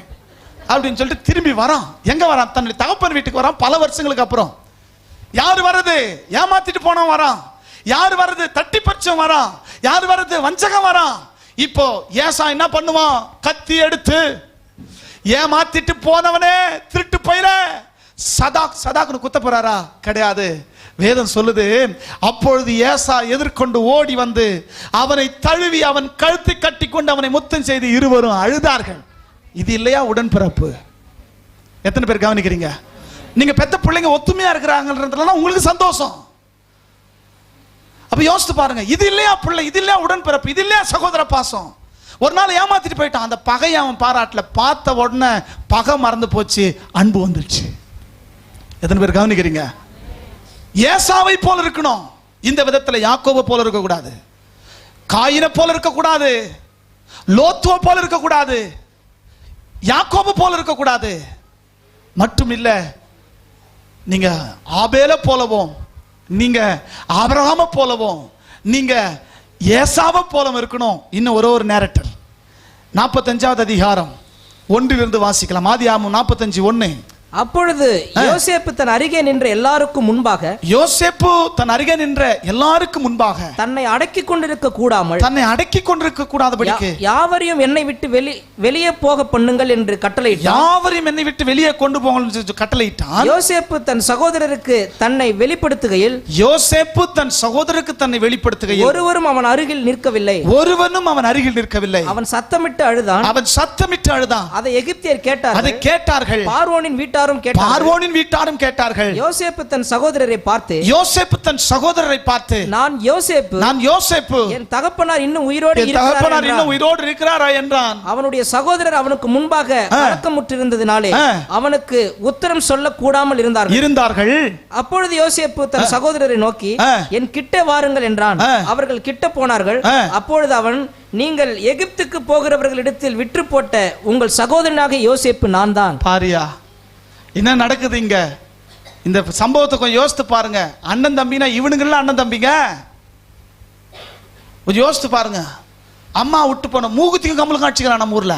அப்படின்னு சொல்லிட்டு திரும்பி வரான். எங்க வரான்? தன்னுடைய தகப்பன் வீட்டுக்கு வரான். பல வருஷங்களுக்கு அப்புறம் யாரு வர்றது? ஏமாத்திட்டு போனவன் வரான். யாரு வர்றது? தட்டி பறிச்சவன் வரான். யாரு வர்றது? வஞ்சகம் வரான். இப்போ ஏசா என்ன பண்ணுவான்? கத்தி எடுத்து ஏமாத்திட்டு போனவனே திருட்டு போயிர சதாக்குன்னு குத்த போறாரா? கிடையாது. வேதம் சொல்லுது, அப்பொழுது ஏசா எதிர்கொண்டு ஓடி வந்து அவனை தழுவி அவன் கழுத்தை கட்டி கொண்டு அவனை முத்தம் செய்து இருவரும் அழுதார்கள். இது இல்லையா உடன்பிறப்பு? எத்தனை பேர் கவனிக்கிறீங்க? நீங்க பெத்த பிள்ளைங்க ஒத்துமையா இருக்கிறாங்கன்றதுலாம் உங்களுக்கு சந்தோஷம். அப்ப யோசித்து பாருங்க, இது இல்லையா பிள்ளை, இது இல்லையா உடன்பிறப்பு, இது இல்லையா சகோதர பாசம்? ஒரு நாள் ஏமாத்திட்டு போயிட்டான், அந்த பகையை அவன் பாராட்டல, பார்த்த உடனே பகை மறந்து போச்சு, அன்பு வந்துருச்சு. எத்தனை பேர் கவனிக்கிறீங்க? ஏசாவை போல இருக்கணும். இந்த விதத்துல யாக்கோபை போல இருக்க கூடாது, காயினை போல இருக்க கூடாது, லோத்துவ போல இருக்க கூடாது, யாக்கோபு போல இருக்க கூடாது. மட்டும் இல்ல, நீங்க ஆபேல போலவும், நீங்க ஆபிரகாம போலவும், நீங்க ஏசாவை போலவும் இருக்கணும். இன்னும் ஒரு நேரத்தில் 45வது அதிகாரம் 1 வாசிக்கலாம். ஆதியாகமம் 45:1. அப்பொழுது யோசேப்பு தன் அருகே நின்ற எல்லாருக்கும் முன்பாக, யோசேப்பு தன் அருகே நின்ற எல்லாருக்கும் முன்பாக தன்னை அடக்கி கொண்டிருக்க கூடாமல், தன்னை அடக்கி கொண்டிருக்க கூடாதபடிக்கு யாவரையும் என்னை விட்டு வெளியே போக பண்ணுங்கள் என்று கட்டளையிட்டான். யாவரையும் என்னை விட்டு வெளியே கொண்டு போங்கள் கட்டளையிட்டான். யோசேப்பு தன் சகோதரருக்கு தன்னை வெளிப்படுத்துகையில், யோசேப்பு தன் சகோதரருக்கு தன்னை வெளிப்படுத்துகையில் ஒருவரும் அவன் அருகில் நிற்கவில்லை, ஒருவனும் அவன் அருகில் நிற்கவில்லை. அவன் சத்தமிட்டு அழுதான், அவன் சத்தமிட்டு அழுதான். அதை எகிப்தியர் கேட்டார்கள், அதை கேட்டார்கள். பார்வோனின் வீட்டாரும் கேட்டார்கள். யோசேப்பு தன் சகோதரரை பார்த்து, நான் யோசேப்பு, என் தகப்பனார் இன்னும் உயிரோடு இருக்கிறாரா என்றான். அவனுடைய சகோதரர் அவனுக்கு முன்பாக அடக்கமுற்றிருந்ததினாலே அவனுக்கு உத்தரம் சொல்ல கூடாமல் இருந்தார்கள். அப்பொழுது யோசேப்பு தன் சகோதரரை நோக்கி, என் கிட்ட வாருங்கள் என்றான். அவர்கள் கிட்ட போனார்கள். அப்பொழுது அவன், நீங்கள் எகிப்துக்கு போகிறவர்களிடத்தில் விற்று போட்ட உங்கள் சகோதரனாக யோசேப்பு நான் தான். பாரியா என்ன நடக்குது இங்க? இந்த சம்பவத்தை கொஞ்சம் யோசித்து பாருங்க. அண்ணன் தம்பினா இவனுங்கெல்லாம் அண்ணன் தம்பிங்க. கொஞ்சம் யோசித்து பாருங்க. அம்மா விட்டு போன மூகுத்திக்கும் கமலுக்கும் அடிச்சுக்கிறான் நம்ம ஊர்ல.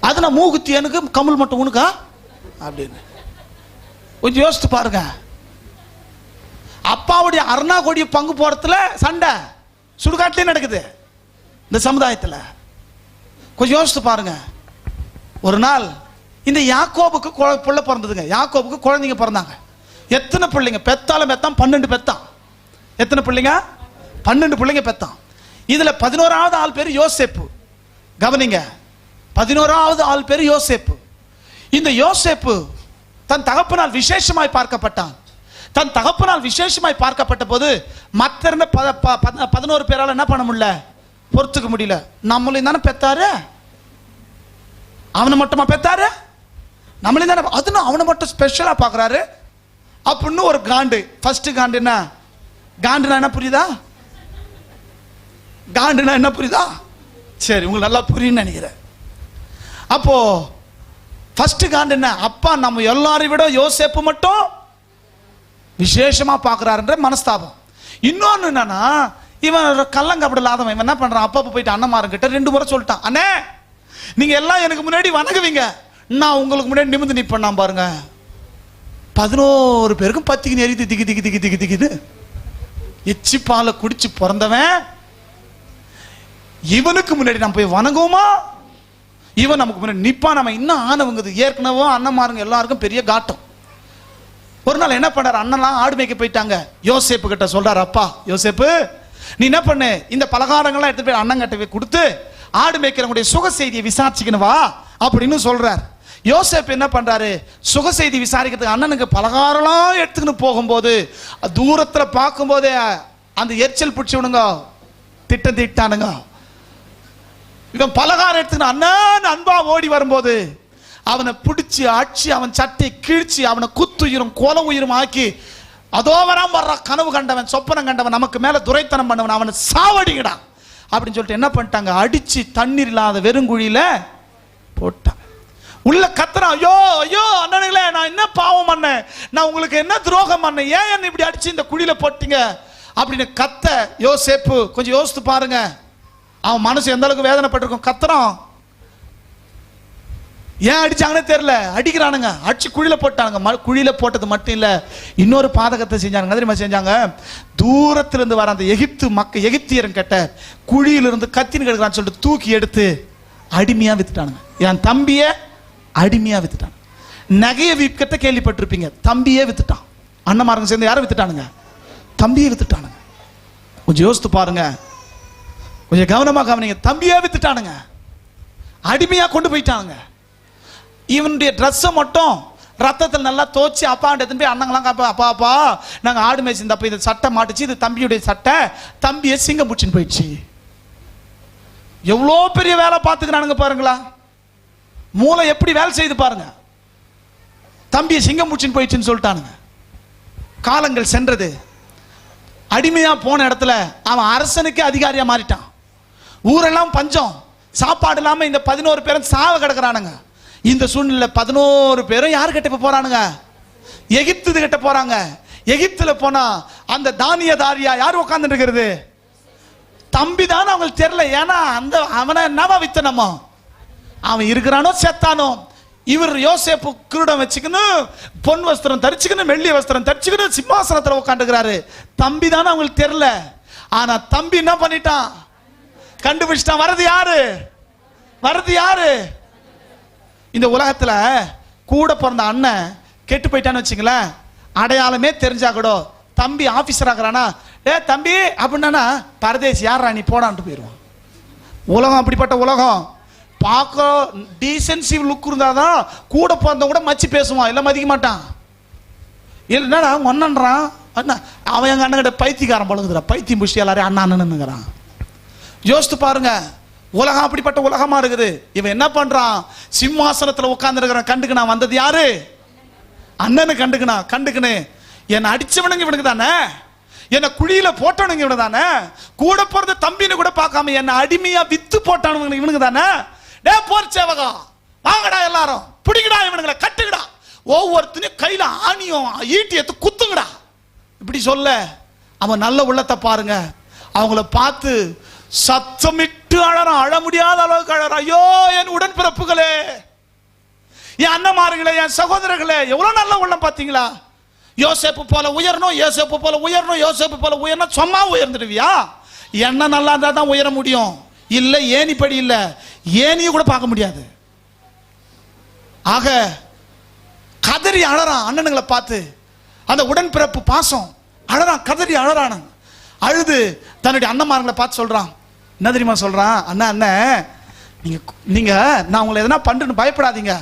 அதுனா மூகுத்தி எனக்கு, கமல் மட்டும் உனக்கா அப்படின்னு கொஞ்சம் யோசித்து பாருங்க. அப்பாவுடைய அருணா கொடிய பங்கு போறதுல சண்டை சுடுகாட்டிலே நடக்குது இந்த சமுதாயத்தில். கொஞ்சம் யோசித்து பாருங்க. ஒரு நாள் இந்த யாக்கோபுக்கு பிள்ளை பிறந்ததுங்க. யாக்கோபுக்கு குழந்தைங்க பிறந்தாங்க. எத்தனை பிள்ளைங்க பெத்தாலும் பெத்தான்? 12 பெத்தான். எத்தனை பிள்ளைங்க? 12 பிள்ளைங்க பெத்தான். இதுல 11வது ஆள் பேர் யோசேப்பு. கவனிங்க, 11வது ஆள் பேர் யோசேப்பு. இந்த யோசேப்பு தன் தகப்பனால் விசேஷமாய் பார்க்கப்பட்டான். தன் தகப்பனால் விசேஷமாய் பார்க்கப்பட்ட போது மற்ற 11 பேரால் என்ன பண்ண முடியல, பொறுத்துக்க முடியல. நம்மளையும் தானே பெத்தாரு, அவனை மட்டுமா பெத்தாரு, நம்மளையும் தானே, அதுன்னு அவனை மட்டும் ஸ்பெஷலா பாக்குறாரு அப்படின்னு ஒரு காண்டு. ஃபர்ஸ்ட் காண்டு என்ன? காண்டுனா என்ன புரியுதா? காண்டுனா என்ன புரியுதா? சரி, உங்களுக்கு நல்லா புரியுன்னு நினைக்கிறேன். அப்போ ஃபர்ஸ்ட் காண்டு என்ன? அப்பா நம்ம எல்லாரையும் விட யோசேப்பு மட்டும் விசேஷமா பாக்குறாருன்ற மனஸ்தாபம். இன்னொன்னு என்னன்னா, இவன் கள்ளங்கப்பட இல்லாதவன். இவன் என்ன பண்றான், அப்பா போயிட்டு அண்ணன்மார்கிட்ட 2 முறை சொல்லிட்டான், அண்ணே நீங்க எல்லாம் எனக்கு முன்னாடி வணங்குவீங்க, நான் உங்களுக்கு முன்னாடி நிமிந்து நிப்பேன். பாருங்க, 11 பேருக்கும் பத்திக்கு நெறித்து திக்கி திக்கி திக்கி திக்கி திக்கிது. எச்சி பாலை குடிச்சு பிறந்தவன் இவனுக்கு முன்னாடி நம்ம போய் வணங்குவோமா? இவன் நமக்கு முன்னாடி நிப்பா, நம்ம இன்னும் ஆனவங்குது. ஏற்கனவே அண்ணன்மாருங்க எல்லாருக்கும் பெரிய காட்டம். ஒரு நாள் என்ன பண்ணார், அண்ணன்லாம் ஆடு மேய்க்க போயிட்டாங்க. யோசேப்பு கிட்ட சொல்றாரு, அப்பா யோசேப்பு நீ என்ன பண்ணு, இந்த பலகாரங்கள்லாம் எடுத்து போய் அண்ணன் கிட்ட கொடுத்து ஆடு மேய்க்கிறவங்களுடைய சுக செய்தியை விசாரிச்சுக்கணும் வா அப்படின்னு சொல்றார். யோசேப்பு என்ன பண்றாரு, சுக செய்தி விசாரிக்கிறதுக்கு அண்ணனுக்கு பலகாரம்லாம் எடுத்துக்கிட்டு போகும்போது தூரத்துல பார்க்கும் போதே அந்த எரிச்சல் பிடிச்சவனுங்க திட்டம் திட்டானுங்க. இவன் பலகாரம் எடுத்துக்கணும் அண்ணன் அன்பா ஓடி வரும்போது அவனை பிடிச்சி அடிச்சு அவன் சட்டை கிழிச்சு அவனை குத்துயிரும் கொலை உயிரும் ஆக்கி, அதோ வராம வர்ற கனவு கண்டவன் சொப்பனம் கண்டவன் நமக்கு மேல துரைத்தனம் பண்ணவன் அவனை சாவடிங்கடான் அப்படின்னு சொல்லிட்டு என்ன பண்ணிட்டாங்க, அடிச்சு தண்ணீர் இல்லாத வெறுங்குழியில போட்டான். உள்ள கத்துறான், ஐயோ ஐயோ அண்ணனுங்களே, நான் என்ன பாவம் பண்ணேன், நான் உங்களுக்கு என்ன துரோகம் பண்ணேன், ஏன் என்ன இப்படி அடிச்சு இந்த குழியில போட்டீங்க அப்படின்னு கத்த. யோசேப்பு கொஞ்சம் யோசித்து பாருங்க, அவன் மனசு எந்த அளவுக்கு வேதனைப்பட்டிருக்கும். கத்துறான், ஏன் அடிச்சாங்கன்னு தெரியல, அடிக்கிறானுங்க, அடிச்சு குழியில போட்டானுங்க. குழியில போட்டது மட்டும் இல்ல, இன்னொரு பாதகத்தை செஞ்சாங்க. தெரியுமா செஞ்சாங்க, தூரத்திலிருந்து வர அந்த எகிப்தியரும் கேட்ட குழியிலிருந்து கத்தின்னு கிடக்குறான்னு சொல்லிட்டு தூக்கி எடுத்து அடிமையா வித்துட்டானுங்க. என் தம்பிய அடிமையா வித்துட்டான். நகைய விற்கத்தை கேள்விப்பட்டிருப்பீங்க, தம்பியே வித்துட்டான். அண்ணன்மாருங்க சேர்ந்து யாரை வித்துட்டானுங்க? தம்பியை வித்துட்டானுங்க. கொஞ்சம் யோசித்து பாருங்க, கொஞ்சம் கவனமா கவனிங்க. தம்பியே வித்துட்டானுங்க, அடிமையா கொண்டு போயிட்டானுங்க. இவனுடைய ட்ரெஸ்ஸை மட்டும் ரத்தத்தில் நல்லா தோச்சி அப்பாண்ட எடுத்துன்னு போய் அண்ணங்களாம் அப்பா அப்பா நாங்கள் ஆடு மேய்ச்சிருந்தப்ப இந்த சட்டை மாட்டுச்சு, இது தம்பியுடைய சட்டை, தம்பியை சிங்கம் பிடிச்சின்னு போயிடுச்சு. எவ்வளோ பெரிய வேலை பார்த்துக்கிறானுங்க பாருங்களா, மூளை எப்படி வேலை செய்து பாருங்க. தம்பியை சிங்கம் பிடிச்சின்னு போயிடுச்சுன்னு சொல்லிட்டானுங்க. காலங்கள் சென்றது. அடிமையா போன இடத்துல அவன் அரசனுக்கே அதிகாரியா மாறிட்டான். ஊரெல்லாம் பஞ்சம், சாப்பாடு இல்லாம இந்த 11 பேரும் சாவ கிடக்குறானுங்க. இந்த சூழ்நிலை 11 பேரும் யாரு கிட்ட போறானுங்க? எகிப்து கிட்ட போறாங்க. எகிப்துல போனா அந்த தானியதாரியா யார் உட்கார்ந்து இருக்கிறது? தம்பி தான். அவங்களுக்கு தெரியல, ஏன்னா அந்த அவனை என்னவா வித்தனமோ, அவன் இருக்கிறானோ செத்தானோ. இவர் யோசேப்பு கிரீடம் வச்சுக்கணும், பொன் வஸ்திரம் தரிச்சுக்கணும், வெள்ளி வஸ்திரம் தரிச்சுக்கணும், சிம்மாசனத்தில் உட்காந்துக்கிறாரு. தம்பி தானே அவங்களுக்கு தெரியல. ஆனா தம்பி என்ன பண்ணிட்டான்? கண்டுபிடிச்சிட்டான். வரது யாரு? வரது யாரு? இந்த உலகத்துல கூட பிறந்த அண்ணன் கெட்டு போயிட்டான்னு வச்சுங்களேன், அடையாளமே தெரிஞ்சா கூட தம்பி ஆபீசர் ஆகிறானா, தம்பி அப்படின்னா பரதேசி யாரா நீ போடான்ட்டு போயிடுவான். உலகம் அப்படிப்பட்ட உலகம். பார்க்க டீசென்சி லுக் இருந்தாதான் கூட பிறந்த கூட மச்சி பேசுவான், இல்லை மதிக்க மாட்டான். இல்லைன்னா ஒன்னன்றான் அண்ணா, அவன் எங்க அண்ணன் கிட்ட பைத்தியக்காரன் பழகுதுரா, பைத்தியம் புஷி எல்லாரையும் அண்ணா அண்ணனுங்கிறான். யோசித்து பாருங்க, உலகம் அப்படிப்பட்ட உலகமா இருக்குது. இவன் என்ன பண்றான்? சிம்மாசனத்துல உட்கார்ந்து இருக்கிறான். கண்டுக்குனா வந்தது யாரு? அண்ணனு கண்டுக்குன்னு என்னை அடிச்சவனுங்க இவனுக்கு தானே, என்னை குழியில போட்டவனுங்க இவனு தானே, கூட போறது தம்பின்னு கூட பார்க்காம என்னை அடிமையா வித்து போட்டானுங்க இவனுக்கு தானே. டே போர் சேவகா, வாங்கடா எல்லாரும், பிடிக்கடா இவனுங்களை, கட்டுக்கடா, ஒவ்வொருத்தனையும் கையில ஆணியும் ஈட்டி எடுத்து குத்துங்கடா இப்படி சொல்ல. அவன் நல்ல உள்ளத்தை பாருங்க. அவங்கள பார்த்து சத்தமிட்டு அழறான், அழ முடியாத அளவுக்கு அழறான். ஐயோ என் உடன்பிறப்புகளே, என் அண்ணமார்களே, என் சகோதரர்களே, எவ்வளவு நல்ல உள்ளம் பார்த்தீங்களா? யோசேப்பு போல உயரணும், யோசேப்பு போல உயரணும், யோசேப்பு போல உயரணும். சும்மா உயர்ந்துடுவியா? என்ன நல்லா இருந்தா தான் உயர முடியும். இல்ல ஏணி படி இல்ல, ஏனியும் கூட பார்க்க முடியாது. ஆக கதறி அழறான் அண்ணனுங்களை பார்த்து. அந்த உடன்பிறப்பு பாசம் அழறான், கதறி அழறான். அழுது தன்னுடைய அண்ணன்மார்களை பார்த்து சொல்றான். என்ன தெரியுமா சொல்றான்? அண்ணன் நீங்க நான் உங்களை எதனா பண்றேன்னு பயப்படாதீங்க.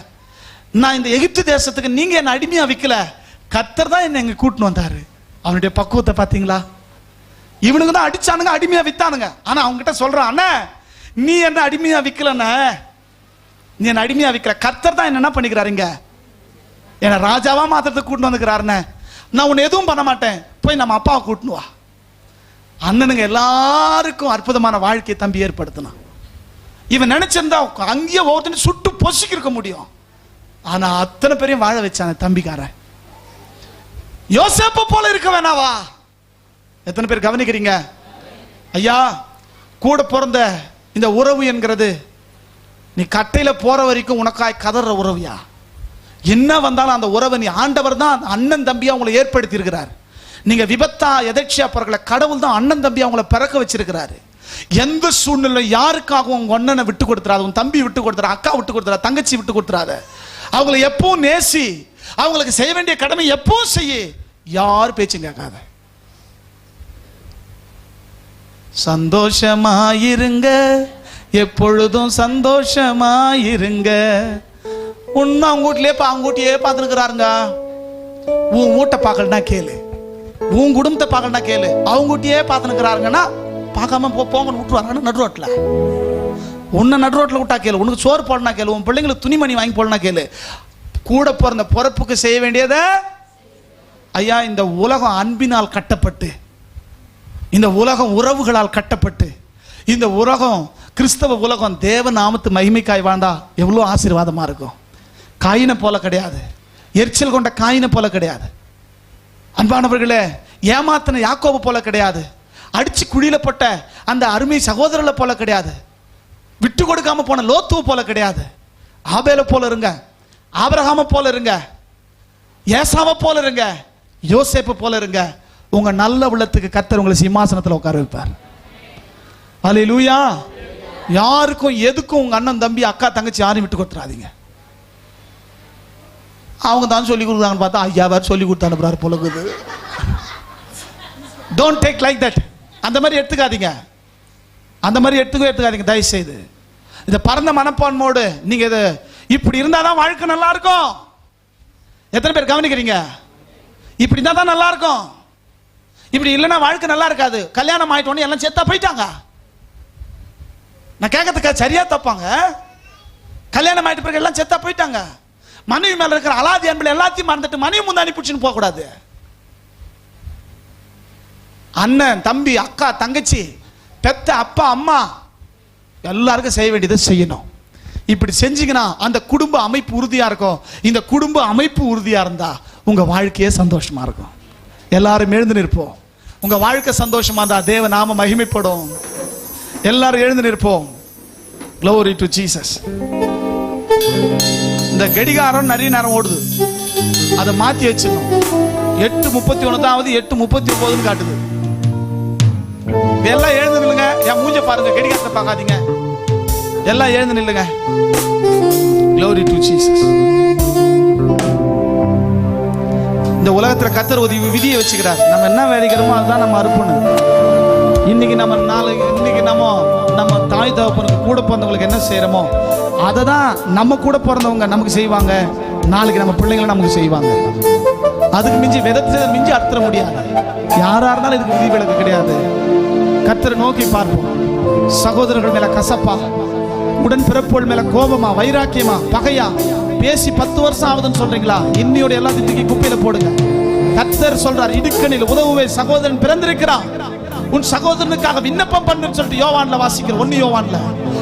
நான் இந்த எகிப்து தேசத்துக்கு நீங்க என்ன அடிமையா விக்கல, கர்த்தர் தான் என்ன எங்க கூட்டின்னு வந்தாரு. அவனுடைய பக்குவத்தை பாத்தீங்களா? இவனுங்க தான் அடிச்சானுங்க, அடிமையா வித்தானுங்க. ஆனா அவங்க கிட்ட சொல்றான், அண்ணன் நீ என்ன அடிமையா விக்கலண்ண, நீ என்ன அடிமையா விக்கல, கர்த்தர் தான் என்ன பண்ணிக்கிறாருங்க, என்ன ராஜாவா மாத்திரத்துக்கு கூட்டின்னு வந்துக்கிறாருன்னு. நான் உன்னை எதுவும் பண்ண மாட்டேன், போய் நம்ம அப்பாவை கூட்டின்னு வா. அண்ணனுங்க எல்லாருக்கும் அற்புதமான வாழ்க்கையை தம்பி ஏற்படுத்தினான். இவன் நினைச்சிருந்தா அங்கேயே ஒவ்வொருத்தனையும் சுட்டு பொசிக்கிருக்க முடியும். ஆனா அத்தனை பேரையும் வாழ வச்சான தம்பிக்காரன். யோசேப்பு போல இருக்க வேணாவா? எத்தனை பேர் கவனிக்கிறீங்க? ஐயா, கூட பிறந்த இந்த உறவு என்கிறது நீ கட்டையில போற வரைக்கும் உனக்காய் கதற உறவியா? என்ன வந்தாலும் அந்த உறவை நீ ஆண்டவர் தான் அண்ணன் தம்பியா உங்களை ஏற்படுத்தி இருக்கிறார். நீங்க விபத்தா எதர்ச்சியா போறீங்களா, கடவுள் தான் அண்ணன் தம்பியா உங்களை பிறக்க வச்சிருக்கிறாரு. எந்த சூழ்நிலை யாருக்காகவும் உங்க அண்ணனை விட்டு கொடுத்துறாது, உன் தம்பி விட்டு கொடுத்துறாது, அக்கா விட்டு கொடுத்துறாது, தங்கச்சி விட்டு கொடுத்துறாது. அவங்களை எப்பவும் நேசி, அவங்களுக்கு செய்ய வேண்டிய கடமை எப்பவும் செய்ய, யார் பேச்சும் கேட்காத. சந்தோஷமாயிருங்க, எப்பொழுதும் சந்தோஷமாயிருங்க. உண்மை அவங்க வீட்லயே அவங்க வீட்டையே பார்த்துருக்கிறாருங்க. உன் வீட்டை பார்க்கலன்னா கேளு, உன் குடும்பத்தை பார்க்கலன்னா கேளு. அவங்க வீட்டையே பார்த்துருக்கிறாருங்கன்னா பார்க்காம போங்கன்னு விட்டுருவாங்க. நடுரோட்டில் உன்னை நடுரோட்டில் விட்டா கேளு, உனக்கு சோறு போடனா கேளு, உன் பிள்ளைங்களுக்கு துணிமணி வாங்கி போடனா கேளு. கூட பிறந்த பிறப்புக்கு செய்ய வேண்டியதை ஐயா, இந்த உலகம் அன்பினால் கட்டப்பட்டு, இந்த உலகம் உறவுகளால் கட்டப்பட்டு, இந்த உலகம் கிறிஸ்தவ உலகம் தேவ நாமத்து மகிமைக்காய் வாழ்ந்தா எவ்வளோ ஆசீர்வாதமா இருக்கும். காயினை போல கிடையாது, எரிச்சல் கொண்ட காயினை போல கிடையாது. அன்பானவர்களே, ஏமாத்தின யாக்கோபு போல கிடையாது, அடிச்சு குழியில போட்ட அந்த அருமை சகோதரர்களை போல கிடையாது, விட்டு கொடுக்காம போன லோத்துவ போல கிடையாது. ஆபேல போல இருங்க, ஆபிரகாம போல இருங்க, ஏசாவை போல இருங்க, யோசேப்பு போல இருங்க. உங்க நல்ல உள்ளத்துக்கு கர்த்தர் உங்களை சிம்மாசனத்தில் உட்கார வைப்பார். அல்லேலூயா. யாருக்கும் எதுக்கும் உங்க அண்ணன் தம்பி அக்கா தங்கச்சி யாரையும் விட்டு கொடுத்துறாதீங்க. அவங்க தான் சொல்லி கொடுக்குறாங்கன்னு பார்த்தா ஐயா வேறு சொல்லி கொடுத்து அனுப்புறாரு போலகுது. Don't take like that. அந்த மாதிரி எடுத்துக்காதீங்க, அந்த மாதிரி எடுத்துக்காதீங்க தயவு செய்து. இந்த பரந்த மனப்பான்மோடு நீங்க இது இப்படி இருந்தாதான் வாழ்க்கை நல்லா இருக்கும். எத்தனை பேர் கவனிக்கிறீங்க? இப்படி இருந்தா தான் நல்லா இருக்கும். இப்படி இல்லைன்னா வாழ்க்கை நல்லா இருக்காது. கல்யாணம் ஆயிட்டோன்னு எல்லாம் செத்தா போயிட்டாங்க. நான் கேட்கறதுக்கு சரியா தப்பாங்க? கல்யாணம் ஆயிட்ட பிறகு எல்லாம் செத்தா போயிட்டாங்க. மனைவி மேல இருக்கிற அலாதி அன்பில் எல்லாத்தையும் மறந்துட்டு மனைவி முந்தானி பிடிச்சுன்னு போக கூடாது. அண்ணன், தம்பி, அக்கா, தங்கச்சி, பெத்த அப்பா, அம்மா எல்லாருக்கும் செய்ய வேண்டியதை செய்யணும். இப்படி செஞ்சீங்கன்னா அந்த குடும்ப அமைப்பு உறுதியா இருக்கும். இந்த குடும்ப அமைப்பு உறுதியா இருந்தா உங்க வாழ்க்கையே சந்தோஷமா இருக்கும். எல்லாரும் எழுந்து நிற்போம். உங்க வாழ்க்கை சந்தோஷமா இருந்தா தேவ நாம மகிமைப்படும். எல்லாரும் எழுந்து நிற்போம். Glory to Jesus. இந்த கடிகாரம் நிறைய நேரம் ஓடுது, அதை மாத்தி வச்சிடணும். 8:31 8:39 காட்டுது. எல்லாம் எழுந்து நில்லுங்க. என் மூஞ்ச பாருங்க, கடிகாரத்தை பார்க்காதீங்க. எல்லாம் எழுந்து நில்லுங்க. Glory to Jesus. இந்த உலகத்துல கர்த்தர் ஒரு விதியை வச்சுக்கிறார். நம்ம என்ன வேலைக்கிறோமோ அதுதான் நம்ம அர்ப்பணம். இன்னைக்கு நம்ம நம்ம தாய் தகப்பனுக்கு கூட பிறந்தவங்களுக்கு என்ன செய்யறோமோ அதை தான் நம்ம கூட பிறந்தவங்க நமக்கு செய்வாங்க. நாளைக்கு நம்ம பிள்ளைங்களை நமக்கு செய்வாங்க. அதுக்கு மிஞ்சி விதத்தை மிஞ்சி அறுத்துற முடியாது. யாரா இருந்தாலும் இதுக்கு விதிவிலக்கு கிடையாது. கர்த்தரை நோக்கி பார்ப்போம். சகோதரர்கள் மேல கசப்பா, உடன் பிறப்போல் மேல கோபமா, வைராக்கியமா, பகையா பேசி 10 வருஷம் ஆகுதுன்னு சொல்றீங்களா? இன்னையோட எல்லாத்தையும் தூக்கி குப்பையில போடுங்க. கர்த்தர் சொல்றார், இடுக்கணில் உதவுவே சகோதரன் பிறந்திருக்கிறான். உன் சகோதரனுக்காக விண்ணப்பம் பண்ணுன்னு சொல்லிட்டு யோவான்ல வாசிக்கிற 1 யோவான்ல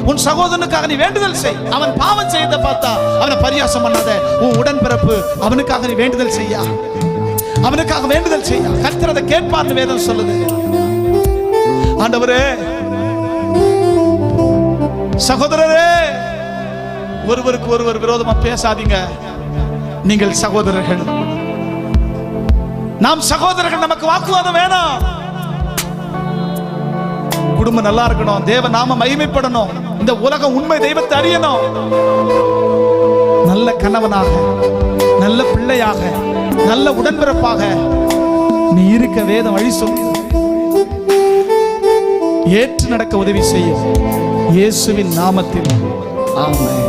உன் சகோதரனுக்காக நீ வேண்டுதல் செய். அவன் பாவம் செய்யறத பார்த்தா அவனை பரியாசம் பண்ணாத. உன் உடன்பிறப்பு அவனுக்காக நீ வேண்டுதல் செய்யா, அவனுக்காக வேண்டுதல் செய்யா. கர்த்தர் அதை கேட்பார்னு வேதம் சொல்லுது. ஆண்டவரே, சகோதரரே, ஒருவருக்கு ஒருவர் விரோதமா பேசாதீங்க. நீங்கள் சகோதரர்கள், நாம் சகோதரர்கள். நமக்கு வாக்குவாதம் வேணாம். குடும்பம் நல்லா இருக்கணும், தேவ நாம மகிமைப்படணும், இந்த உலகம் உண்மை தெய்வத்தை அறியணும். நல்ல கணவனாக, நல்ல பிள்ளையாக, நல்ல உடன்பிறப்பாக நீ இருக்க வேதம் வழி சொல்லு. ஏற்று நடக்க உதவி செய்யும். இயேசுவின் நாமத்தில் ஆமென்.